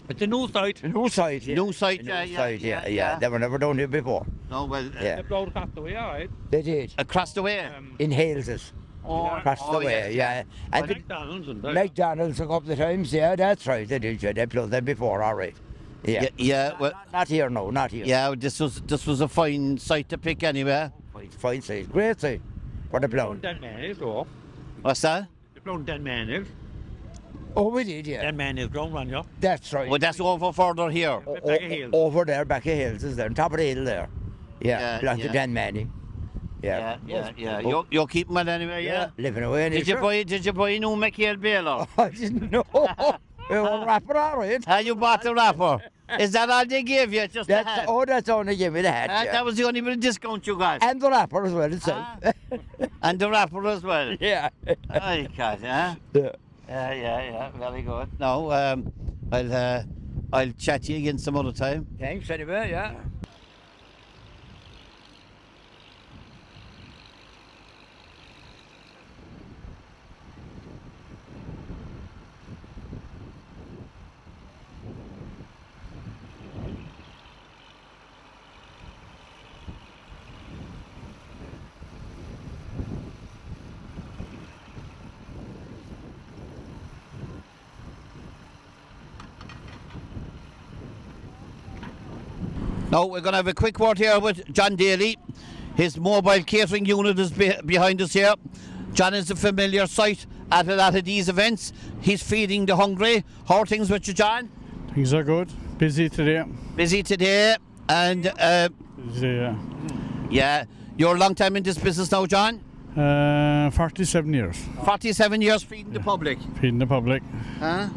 It's a new site. New site, yeah. New site, yeah. They were never down here before. No, well... They ploughed across the way, all right? They did. Across the way? In Haleses. Across the way, yeah. And McDonald's and that. McDonald's a couple of times, yeah, that's right. They did, yeah. They ploughed there before, all right. Yeah. Well, not here, no, not here. Yeah, this was a fine site to pick anyway. Fine site, great site for the ploughing. What's that? The ploughed 10 man. Oh, we did, yeah. 10 man is ground run, yeah. That's right. Well, that's over further here. Over there, back of hills, is there, on top of the hill there. Yeah, belongs to Dan Manning. Yeah. You're keeping it anyway, yeah? Living away. Did you buy a new McHale baler? I didn't know. A wrapper, all right. You bought the wrapper. Is that all they gave you? Just the hat? Oh, that's all they gave me, the hat. Yeah. That was the only bit of discount you got. And the wrapper as well, itself. And the wrapper as well. Yeah. I can't, huh? Yeah. Very good. No, I'll chat to you again some other time. Thanks anyway, yeah. Now we're going to have a quick word here with John Daly. His mobile catering unit is behind us here. John is a familiar sight at a lot of these events. He's feeding the hungry. How are things with you, John? Things are good. Busy today. Busy today, and busy, yeah. Yeah, you're a long time in this business now, John. 47 years. 47 years feeding the public. Feeding the public. Huh?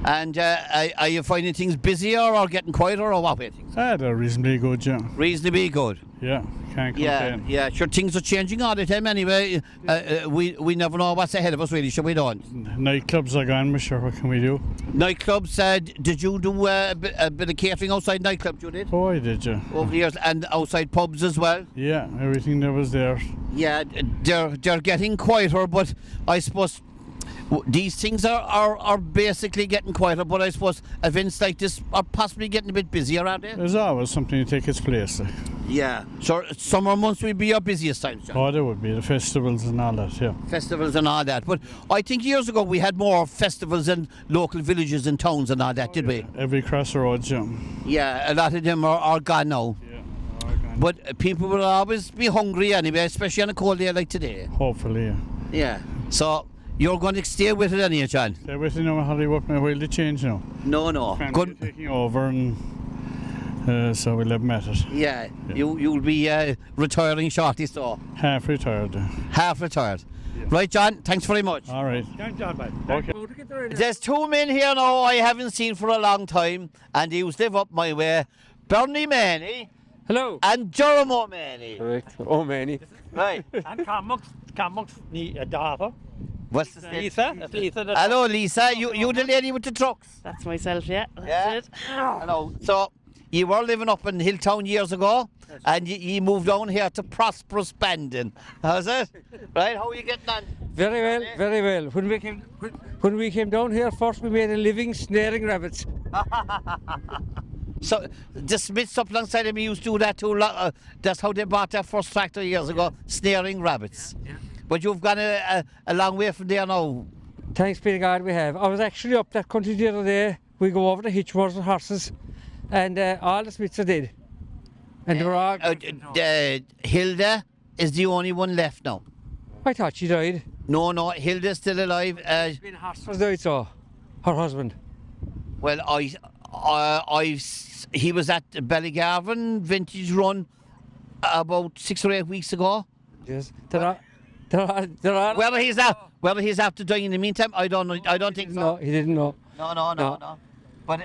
And are you finding things busier or getting quieter or what way? They're reasonably good, yeah. Reasonably good. Yeah, can't complain. Yeah, sure. Things are changing all the time anyway. We never know what's ahead of us, really. Sure, we don't. Nightclubs are gone, but sure, what can we do? Nightclubs. Did you do a bit of catering outside nightclubs? You did. Oh, I did, yeah. Over the years, and outside pubs as well. Yeah, everything that was there. Yeah, they're getting quieter, but I suppose these things are basically getting quieter. But I suppose events like this are possibly getting a bit busier, aren't they? There's always something to take its place. Yeah. So summer months will be your busiest times, John. Oh, there would be the festivals and all that, yeah. Festivals and all that. But I think years ago we had more festivals in local villages and towns and all that, did we? Every crossroads, yeah. Yeah, a lot of them are gone now. Yeah. But people will always be hungry anyway, especially on a cold day like today. Hopefully, yeah. Yeah. So you're going to stay with it, aren't you, John? Stay with it, no matter how what my will to change now. No. Good. Taking over, and so we'll have met it. Yeah. You'll be retiring shortly, so. Half retired. Half retired. Yeah. Right, John. Thanks very much. All right. Thanks, John, mate. Okay. There's two men here now I haven't seen for a long time, and they used to live up my way. Bernie Maney. Hello. And Jerome O'Mahony. Correct. O'Mahony. Right. And Cormac's ní a daughter. What's the name? Lisa. Hello, Lisa. You the lady with the trucks? That's myself, yeah. That's it. Hello. So, you were living up in Hilltown years ago, and you moved down here to prosperous Bandon. How's it? Right? How are you getting on? Very well, very well. When we came down here first, we made a living snaring rabbits. So the Smiths up alongside of me used to do that too. That's how they bought their first tractor years ago, snaring rabbits. Yeah. But you've gone a long way from there now. Thanks be to God we have. I was actually up that country the other day. We go over the Hitchmores with horses, and all the Smiths are dead. And they were all... Hilda is the only one left now. I thought she died. No, Hilda's still alive. She's been horses died, so her husband. Well, he was at Ballygarvan Vintage Run about 6 or 8 weeks ago. Yes, there are. Whether he's after dying in the meantime, I don't know. I don't think so. No, he didn't know. No. But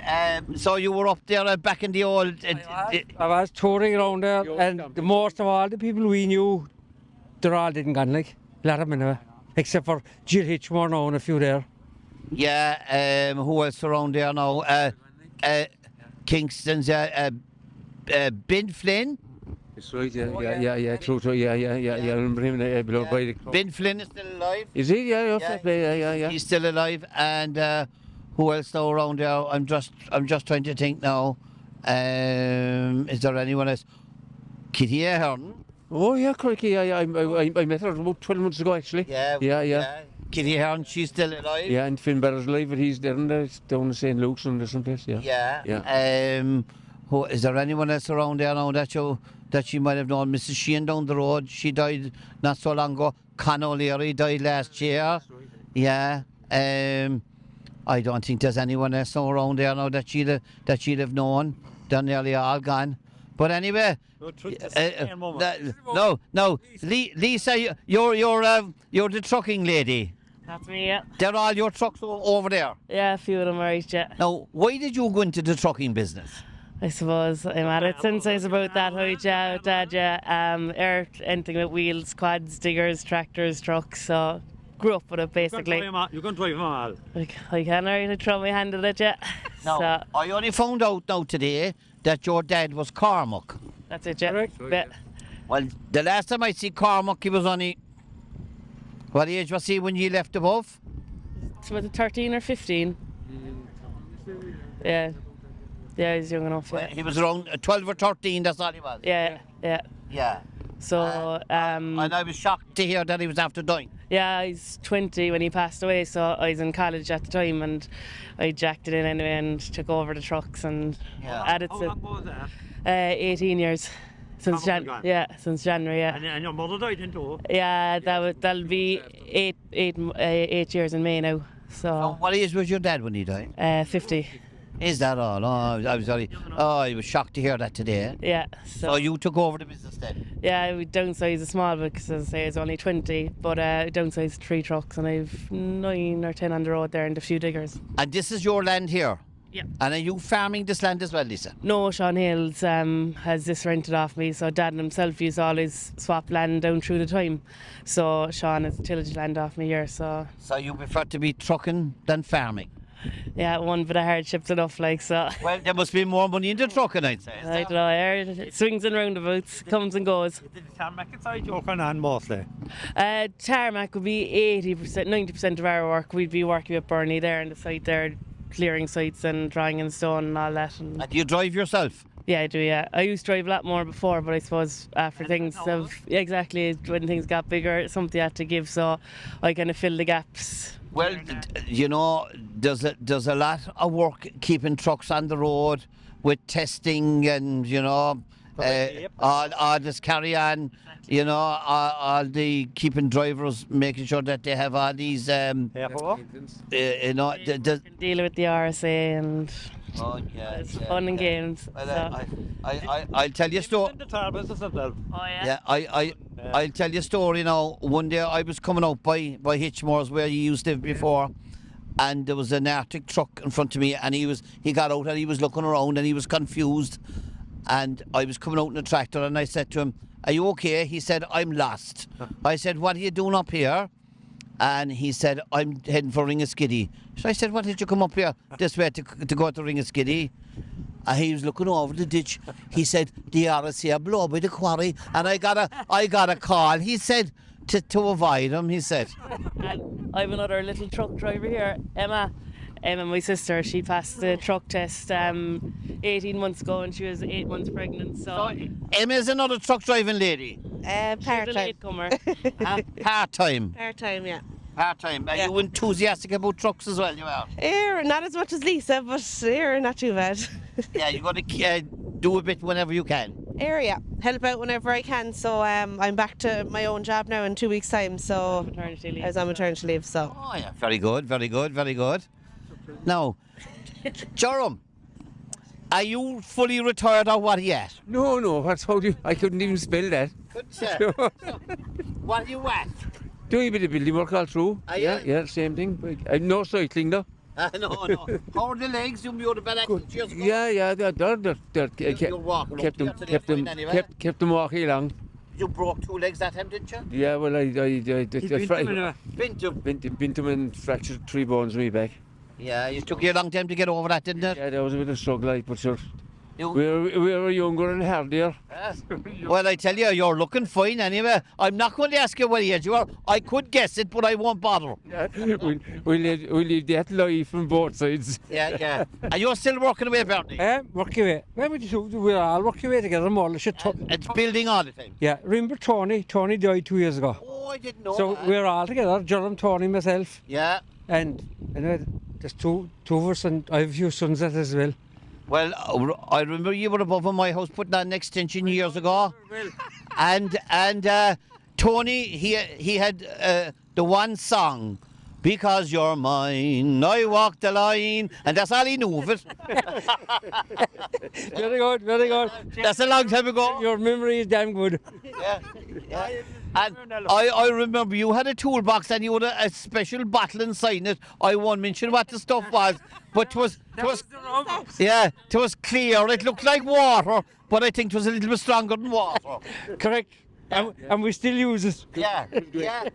so you were up there back in the old. I was touring around there, and most of all the people we knew, they all didn't gone like a lot of them anyway, except for Jill Hitchmore now and a few there. Yeah. Who else around there now? Kingston's Ben Flynn. That's right, yeah, true, yeah, I remember him below by the club. Ben Flynn is still alive. Is he? Yeah. He's still alive, and who else now around there? I'm just trying to think now. Is there anyone else? Kitty Ahern. Oh yeah, crikey, yeah. I met her about 12 months ago actually. Yeah. Kitty Ahern, she's still alive. Yeah, and Finn Barrett's alive, but he's down in St. Luke's and someplace. Yeah. Who is there anyone else around there now that you might have known? Mrs. Sheehan down the road, she died not so long ago. Con O'Leary died last year. Yeah. I don't think there's anyone else around there now that she'd have known. They're nearly all gone. But anyway, no. Lisa, you're the trucking lady. That's me, yeah. They're all your trucks over there? Yeah, a few of them are right, yeah. Now, why did you go into the trucking business? I suppose I'm at it since I was about that height, yeah, Dad, yeah. Anything with wheels, quads, diggers, tractors, trucks, so grew up with it basically. You can drive them all. I can already throw my hand at it, yeah. No, so, I only found out now today that your dad was Cormac. That's it, yeah. Yeah. Well, the last time I see Cormac, he was only... What age was he when you left above? It's about 13 or 15. Yeah. Yeah, he's young enough. Yeah. Well, he was around 12 or 13, that's all he was. Yeah. So, and I was shocked to hear that he was after dying. Yeah, he's 20 when he passed away, so I was in college at the time, and I jacked it in anyway and took over the trucks and added to. How long was that? 18 years. Since January, yeah. And your mother died in too? Yeah, that'll be 8 years in May now. So what age was your dad when he died? 50. Is that all? Oh, I was very. Oh, I was shocked to hear that today. Yeah. So you took over the business then? Yeah, we downsized a small bit because, as I say, it's only 20, but downsized 3 trucks, and I've 9 or 10 on the road there and a few diggers. And this is your land here? Yeah. And are you farming this land as well, Lisa? No, Sean Hales has this rented off me, so Dad and himself used to always swap land down through the time. So Sean has tillage land off me here, so... So you prefer to be trucking than farming? Yeah, one bit of hardships enough, like, so... Well, there must be more money in the trucking, I'd say. I don't know, it swings and roundabouts, comes and goes. The tarmac inside you're working on mostly? Tarmac would be 80%, 90% of our work. We'd be working with Bernie there on the site there, clearing sites and drawing in stone and all that. And do you drive yourself? Yeah, I do, yeah. I used to drive a lot more before, but I suppose after things have... Yeah, exactly, when things got bigger, something had to give, so I kind of filled the gaps. Well, you know, there's a lot of work keeping trucks on the road with testing and, you know, all this carry on, you know, all the keeping drivers, making sure that they have all these, you know, deal with the RSA and... Oh, yeah, it's fun and games. Well, I'll tell you a story. Oh, yeah? Yeah, I'll tell you a story now. One day I was coming out by Hitchmore's where you used to live before, and there was an Arctic truck in front of me, and he got out and he was looking around and he was confused, and I was coming out in a tractor and I said to him, "Are you okay?" He said, "I'm lost." I said, "What are you doing up here?" And he said, "I'm heading for Ringaskiddy." So I said, "What did you come up here this way to go to Ringaskiddy?" And he was looking over the ditch. He said, "The RSA are below by the quarry." And I got a call. He said to avoid him. He said. And I have another little truck driver here, Emma. Emma, my sister, she passed the truck test 18 months ago, and she was 8 months pregnant. So Emma's another truck driving lady. part-time. Latecomer. Part-time. Part-time, yeah. Part-time. Are you enthusiastic about trucks as well, you are? Not as much as Lisa, but not too bad. Yeah, you've got to do a bit whenever you can. Yeah. Help out whenever I can. So I'm back to my own job now in 2 weeks' time. So maternity leave. I was on maternity leave. So. Oh yeah, very good, very good, very good. Now, Jerome, are you fully retired or what yet? No. I couldn't even spell that. What are you at? Doing a bit of building work all through. Yeah, same thing. No cycling though. No. How are the legs? You were the bad years ago? Yeah, they're kept them walking along. You broke 2 legs that time, didn't you? Yeah, well, I bent them and fractured 3 bones in my back. Yeah, it took you a long time to get over that, didn't it? Yeah, that was a bit of struggle, but sure. We were younger and healthier. Yes. Well, I tell you, you're looking fine anyway. I'm not going to ask you what age you are. I could guess it, but I won't bother. Yeah, we'll leave that live from both sides. Yeah. Are you still working away, Bernie? Working away. We're all working away together more. It's building all the time? Yeah, remember Tony? Tony died 2 years ago. Oh, I didn't know So that. we're all together, Jerome, Tony, myself. Yeah. And anyway, there's two of us, and I have a few sons that as well. Well, I remember you were above my house putting on an extension years ago. And Tony, he had the one song, "Because You're Mine, I Walk the Line," and that's all he knew of it. Very good. That's a long time ago. Your memory is damn good. Yeah. And I remember you had a toolbox and you had a special bottle inside it. I won't mention what the stuff was, but it was clear. It looked like water, but I think it was a little bit stronger than water. Correct. And we still use it. Yeah.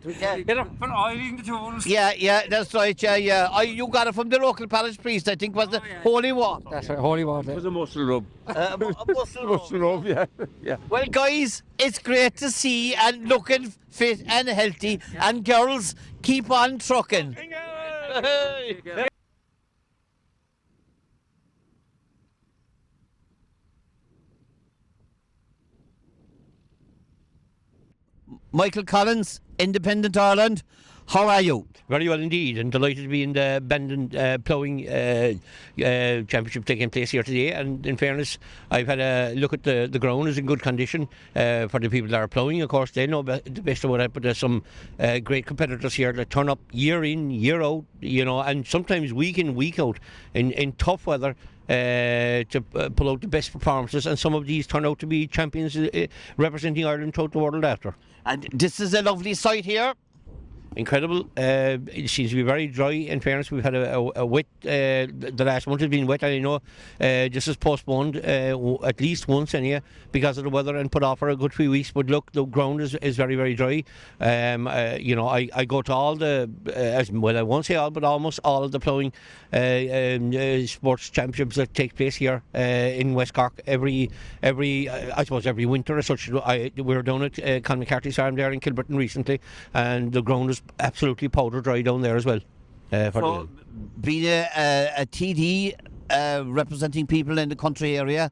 For oiling the tools. Yeah, that's right. Yeah. You got it from the local parish priest, I think, was the holy water. That's right, holy water. It was a muscle rub. Muscle rub, yeah. Well, guys, it's great to see and looking fit and healthy. And girls, keep on trucking. Michael Collins, Independent Ireland. How are you? Very well indeed, and delighted to be in the Bandon Ploughing Championship taking place here today. And in fairness, I've had a look at the ground is in good condition for the people that are ploughing. Of course, they know the best about it, but there's some great competitors here that turn up year in, year out, you know, and sometimes week in, week out in tough weather. to pull out the best performances, and some of these turn out to be champions representing Ireland throughout the world after. And this is a lovely site here. Incredible. It seems to be very dry. In fairness, we've had a wet. The last month has been wet. I know this is postponed at least once anyway because of the weather and put off for a good few weeks. But look, the ground is very, very dry. I go to all the as well. I won't say all, but almost all of the ploughing sports championships that take place here in West Cork every I suppose every winter as such. We were down at Con McCarthy's farm there in Kilburton recently, and the ground is absolutely powder dry down there as well. So, being a TD representing people in the country area,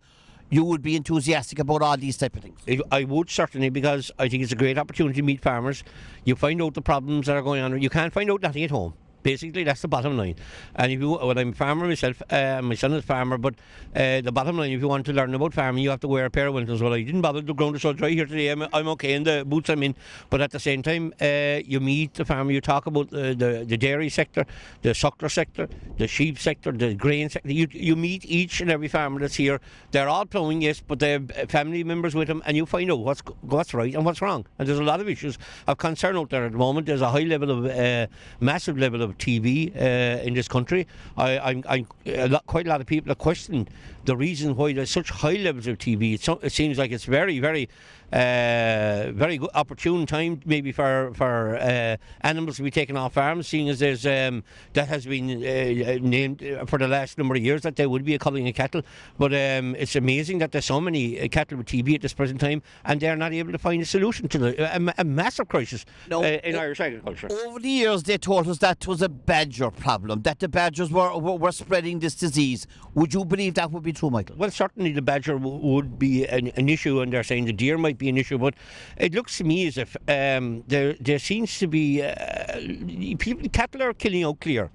you would be enthusiastic about all these type of things? I would certainly, because I think it's a great opportunity to meet farmers. You find out the problems that are going on. You can't find out nothing at home. Basically, that's the bottom line. And if you, well, I'm a farmer myself, my son is a farmer, but the bottom line, if you want to learn about farming, you have to wear a pair of winters. Well, I didn't bother, the ground is so dry here today, I'm okay in the boots I'm in. But at the same time, you meet the farmer, you talk about the dairy sector, the suckler sector, the sheep sector, the grain sector. You meet each and every farmer that's here. They're all ploughing, yes, but they have family members with them, and you find out what's right and what's wrong. And there's a lot of issues of concern out there at the moment. There's a high level of, massive level of TV in this country. Quite a lot of people are questioning the reason why there's such high levels of TV. It seems like it's very, very good opportune time maybe for animals to be taken off farms, seeing as there's that has been named for the last number of years that there would be a culling of cattle. But it's amazing that there's so many cattle with TB at this present time, and they're not able to find a solution to a massive crisis in Irish agriculture. Over the years, they told us that was a badger problem, that the badgers were spreading this disease. Would you believe that would be true, Michael? Well, certainly the badger would be an issue, and they're saying the deer might be an issue, but it looks to me as if there seems to be cattle are killing out clear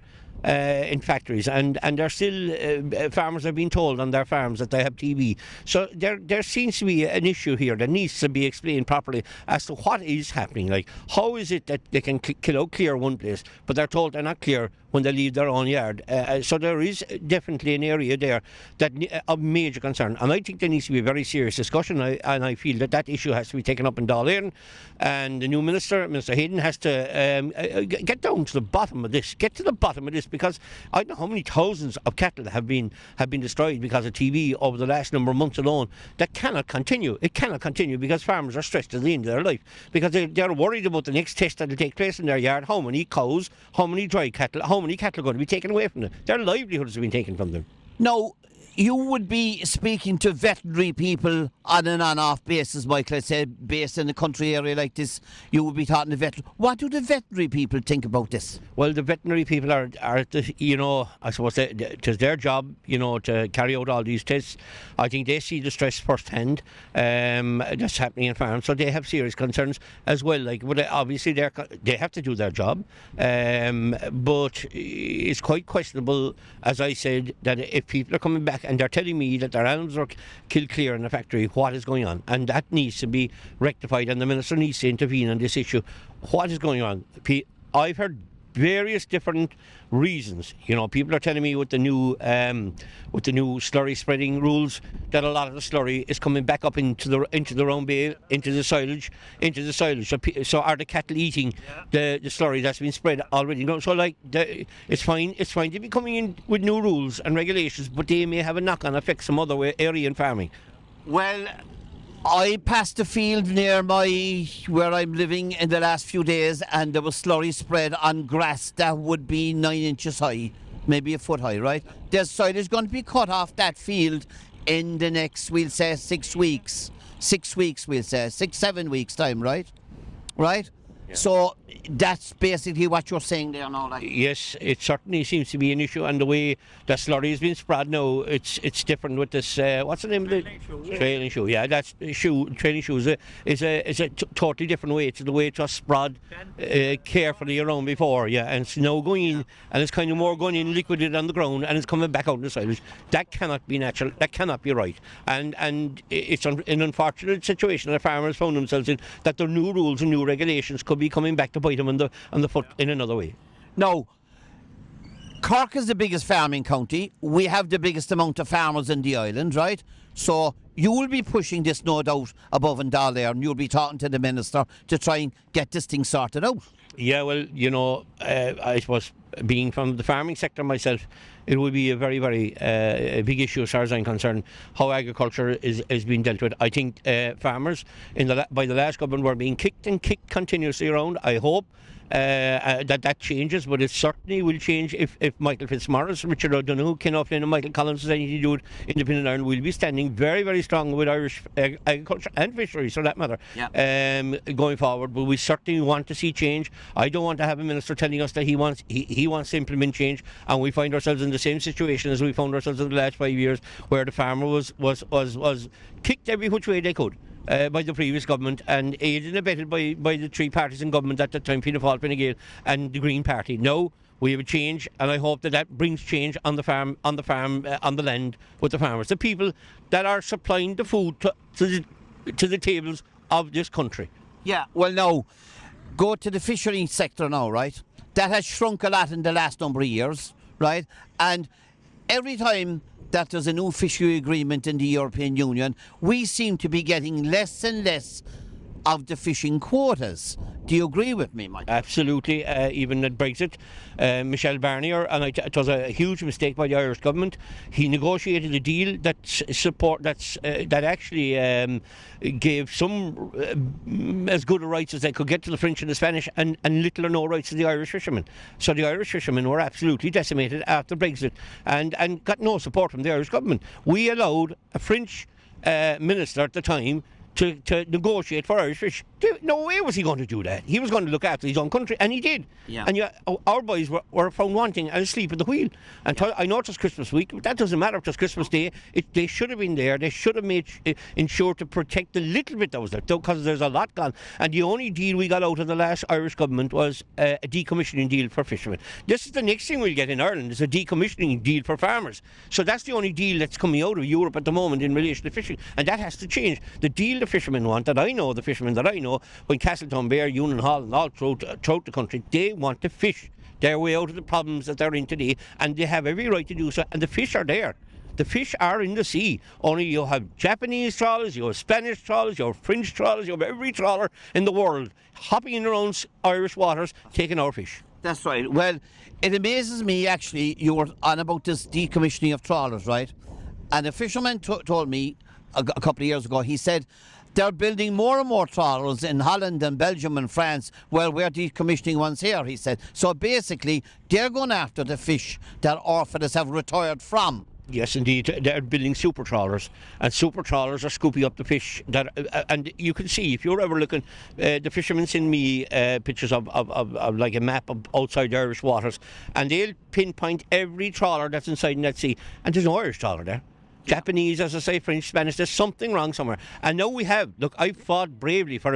in factories, and they're still farmers have been told on their farms that they have TB. So there seems to be an issue here that needs to be explained properly as to what is happening. Like, how is it that they can kill out clear one place, but they're told they're not clear when they leave their own yard? So there is definitely an area there that of major concern, and I think there needs to be a very serious discussion, and I feel that issue has to be taken up in Dáil Éireann, and the new Minister Hayden, has to get down to the bottom of this, because I don't know how many thousands of cattle have been destroyed because of TB over the last number of months alone. That cannot continue. It cannot continue because farmers are stressed at the end of their life, because they're worried about the next test that will take place in their yard. How many cows, how many dry cattle, how many cattle are going to be taken away from them? Their livelihoods have been taken from them. Now, you would be speaking to veterinary people on an on-off basis, Michael. Let's say, based in a country area like this, you would be talking to veterinary. What do the veterinary people think about this? Well, the veterinary people are I suppose it is their job, to carry out all these tests. I think they see the stress firsthand that's happening in farms, so they have serious concerns as well. But obviously they have to do their job, but it's quite questionable, as I said, that if people are coming back and they're telling me that their animals are killed clear in the factory, what is going on? And that needs to be rectified, and the Minister needs to intervene on this issue. What is going on? I've heard various different reasons. People are telling me with the new slurry spreading rules that a lot of the slurry is coming back up into the round bay, into the silage. So are the cattle eating the slurry that's been spread already? It's fine to be coming in with new rules and regulations, but they may have a knock-on effect some other area in farming. Well, I passed a field near where I'm living in the last few days, and there was slurry spread on grass that would be 9 inches high, maybe a foot high, right? There's silage going to be cut off that field in the next, we'll say, 6 weeks. 6 weeks, we'll say, 7 weeks time, right? Right? Yeah. So that's basically what you're saying there now. Yes, it certainly seems to be an issue, and the way that slurry has been spread now, it's different with this. What's the name of it? Trailing shoe. Yeah, that's trailing shoes is a totally different way to the way it was spread carefully around before. Yeah, and it's now going in, and it's kind of more going in liquid on the ground, and it's coming back out in the silage. That cannot be natural. That cannot be right. And it's an unfortunate situation that farmers found themselves in, that their new rules and new regulations could be coming back to bite them on the foot in another way. Now, Cork is the biggest farming county. We have the biggest amount of farmers in the island, right? So you will be pushing this, no doubt, above and down there, and you'll be talking to the minister to try and get this thing sorted out. Yeah, well, you know, I suppose being from the farming sector myself, it would be a very, very big issue as far as I'm concerned, how agriculture is being dealt with. I think farmers by the last government were being kicked and kicked continuously around. I hope that changes, but it certainly will change if Michael Fitzmaurice, Richard O'Donoghue, Ken O'Flynn and Michael Collins has anything to do with Independent Ireland. We'll be standing very, very strong with Irish agriculture and fisheries, for that matter, going forward. But we certainly want to see change. I don't want to have a minister telling us that he wants to implement change, and we find ourselves in the same situation as we found ourselves in the last 5 years, where the farmer was kicked every which way they could. By the previous government, and aided and abetted by the three parties in government at that time, Fianna Fáil, Fine Gael and the Green Party. Now we have a change, and I hope that brings change on the land with the farmers, the people that are supplying the food to the tables of this country. Yeah, well, now go to the fishery sector now, right? That has shrunk a lot in the last number of years, right? And every time that there's a new fishery agreement in the European Union, we seem to be getting less and less of the fishing quotas. Do you agree with me, Mike? Absolutely. Even at Brexit, Michel Barnier, and it was a huge mistake by the Irish government. He negotiated a deal that actually gave some as good a rights as they could get to the French and the Spanish, and little or no rights to the Irish fishermen. So the Irish fishermen were absolutely decimated after Brexit, and got no support from the Irish government. We allowed a French minister at the time to negotiate for Irish fish. No way was he going to do that. He was going to look after his own country, and he did. Yeah. And our boys were found wanting and asleep at the wheel. And I know it's Christmas week, but that doesn't matter if it's Christmas Day. They should have been there. They should have made ensured to protect the little bit that was left, because there's a lot gone. And the only deal we got out of the last Irish government was a decommissioning deal for fishermen. This is the next thing we'll get in Ireland, is a decommissioning deal for farmers. So that's the only deal that's coming out of Europe at the moment in relation to fishing, and that has to change. The deal the fishermen want, the fishermen that I know, when Castletown, Bear, Union Hall and all throughout the country, they want to fish their way out of the problems that they're in today, and they have every right to do so, and the fish are there. The fish are in the sea. Only you have Japanese trawlers, you have Spanish trawlers, you have French trawlers, you have every trawler in the world hopping in their own Irish waters, taking our fish. That's right. Well, it amazes me, actually, you were on about this decommissioning of trawlers, right? And a fisherman told me a couple of years ago, he said, they're building more and more trawlers in Holland and Belgium and France. Well, we're decommissioning ones here, he said. So basically, they're going after the fish that orphans have retired from. Yes, indeed. They're building super trawlers, and super trawlers are scooping up the fish. And you can see, if you're ever looking, the fishermen send me pictures of like a map of outside the Irish waters, and they'll pinpoint every trawler that's inside in that sea, and there's no Irish trawler there. Japanese, as I say, French, Spanish, there's something wrong somewhere. And now we have, look, I fought bravely for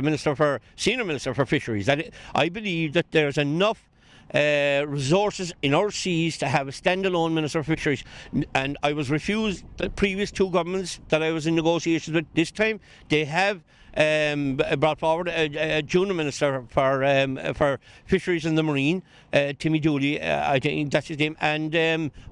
senior minister for fisheries. I believe that there's enough resources in our seas to have a standalone minister for fisheries, and I was refused the previous two governments that I was in negotiations with. This time they have brought forward a junior minister for fisheries and the marine, Timmy Dooley, I think that's his name, and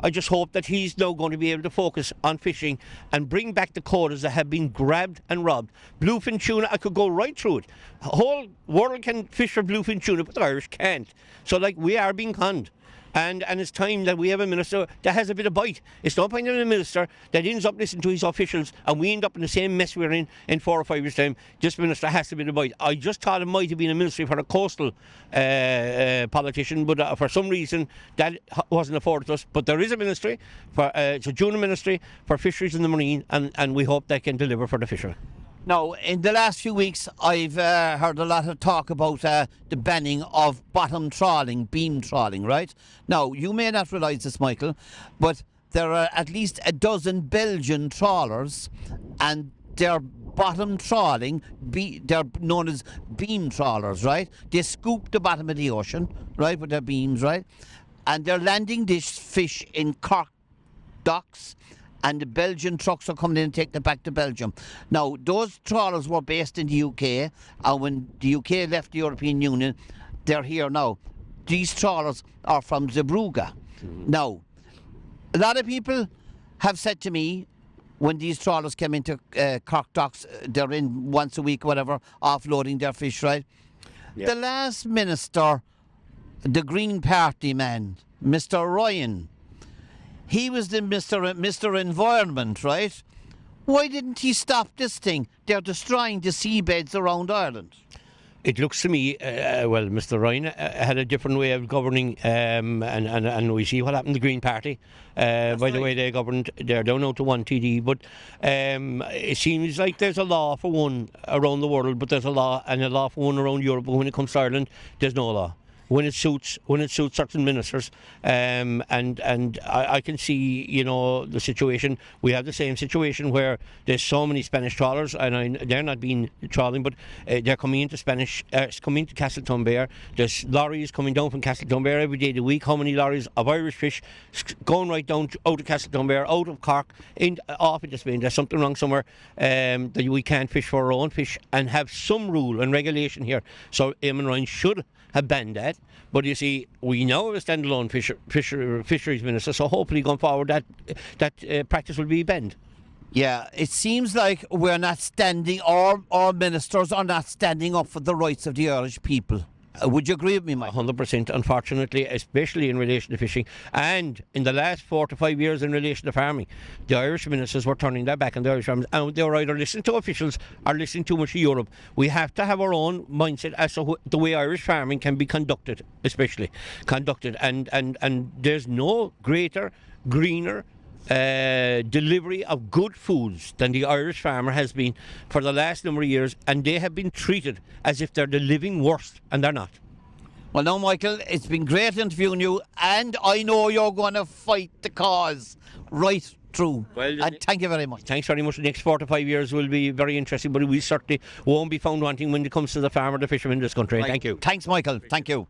I just hope that he's now going to be able to focus on fishing and bring back the quotas that have been grabbed and robbed. Bluefin tuna, I could go right through it. The whole world can fish for bluefin tuna, but the Irish can't. So we are being conned. And it's time that we have a minister that has a bit of bite. It's no point in a minister that ends up listening to his officials and we end up in the same mess we're in 4 or 5 years' time. This minister has a bit of bite. I just thought it might have been a ministry for a coastal politician, but for some reason that wasn't afforded to us. But there is a ministry, it's a junior ministry for fisheries and the marine, and we hope they can deliver for the fishermen. Now, in the last few weeks, I've heard a lot of talk about the banning of bottom trawling, beam trawling, right? Now, you may not realise this, Michael, but there are at least a dozen Belgian trawlers, and they're bottom trawling, they're known as beam trawlers, right? They scoop the bottom of the ocean, right, with their beams, right? And they're landing this fish in Cork docks, and the Belgian trucks are coming in and taking it back to Belgium. Now, those trawlers were based in the UK, and when the UK left the European Union, they're here now. These trawlers are from Zeebrugge. Now, a lot of people have said to me, when these trawlers come into Cork docks, they're in once a week, whatever, offloading their fish, right? Yeah. The last minister, the Green Party man, Mr. Ryan, he was the Mr. Environment, right? Why didn't he stop this thing? They're destroying the seabeds around Ireland. It looks to me, well, Mr. Ryan had a different way of governing, and we see what happened to the Green Party. By the way they governed, they're down now to 1 TD. But it seems like there's a law for one around the world, but there's a law for one around Europe. But when it comes to Ireland, there's no law. When it suits certain ministers, and I can see, you know, the situation. We have the same situation where there's so many Spanish trawlers, and they're not being trawling, but they're coming into coming to Castletonbear. There's lorries coming down from Castletonbear every day of the week. How many lorries of Irish fish going right down out of Castletonbear, out of Cork, off into Spain? There's something wrong somewhere, that we can't fish for our own fish and have some rule and regulation here. So Eamon Ryan should have banned that, but you see, we now have a standalone fisheries minister, so hopefully going forward that practice will be banned. Yeah, it seems like we're not standing, our ministers are not standing up for the rights of the Irish people. Would you agree with me, Mike? 100%, unfortunately, especially in relation to fishing. And in the last 4 to 5 years in relation to farming, the Irish ministers were turning their back on the Irish farmers, and they were either listening to officials or listening too much to Europe. We have to have our own mindset as to the way Irish farming can be conducted, and there's no greater, greener delivery of good foods than the Irish farmer has been for the last number of years, and they have been treated as if they're the living worst, and they're not. Well, now, Michael, it's been great interviewing you, and I know you're going to fight the cause right through. Well, and thank you very much. Thanks very much. The next 4 to 5 years will be very interesting, but we certainly won't be found wanting when it comes to the farmer, the fisherman in this country. Right. Thank you. Thanks, Michael. Thank you.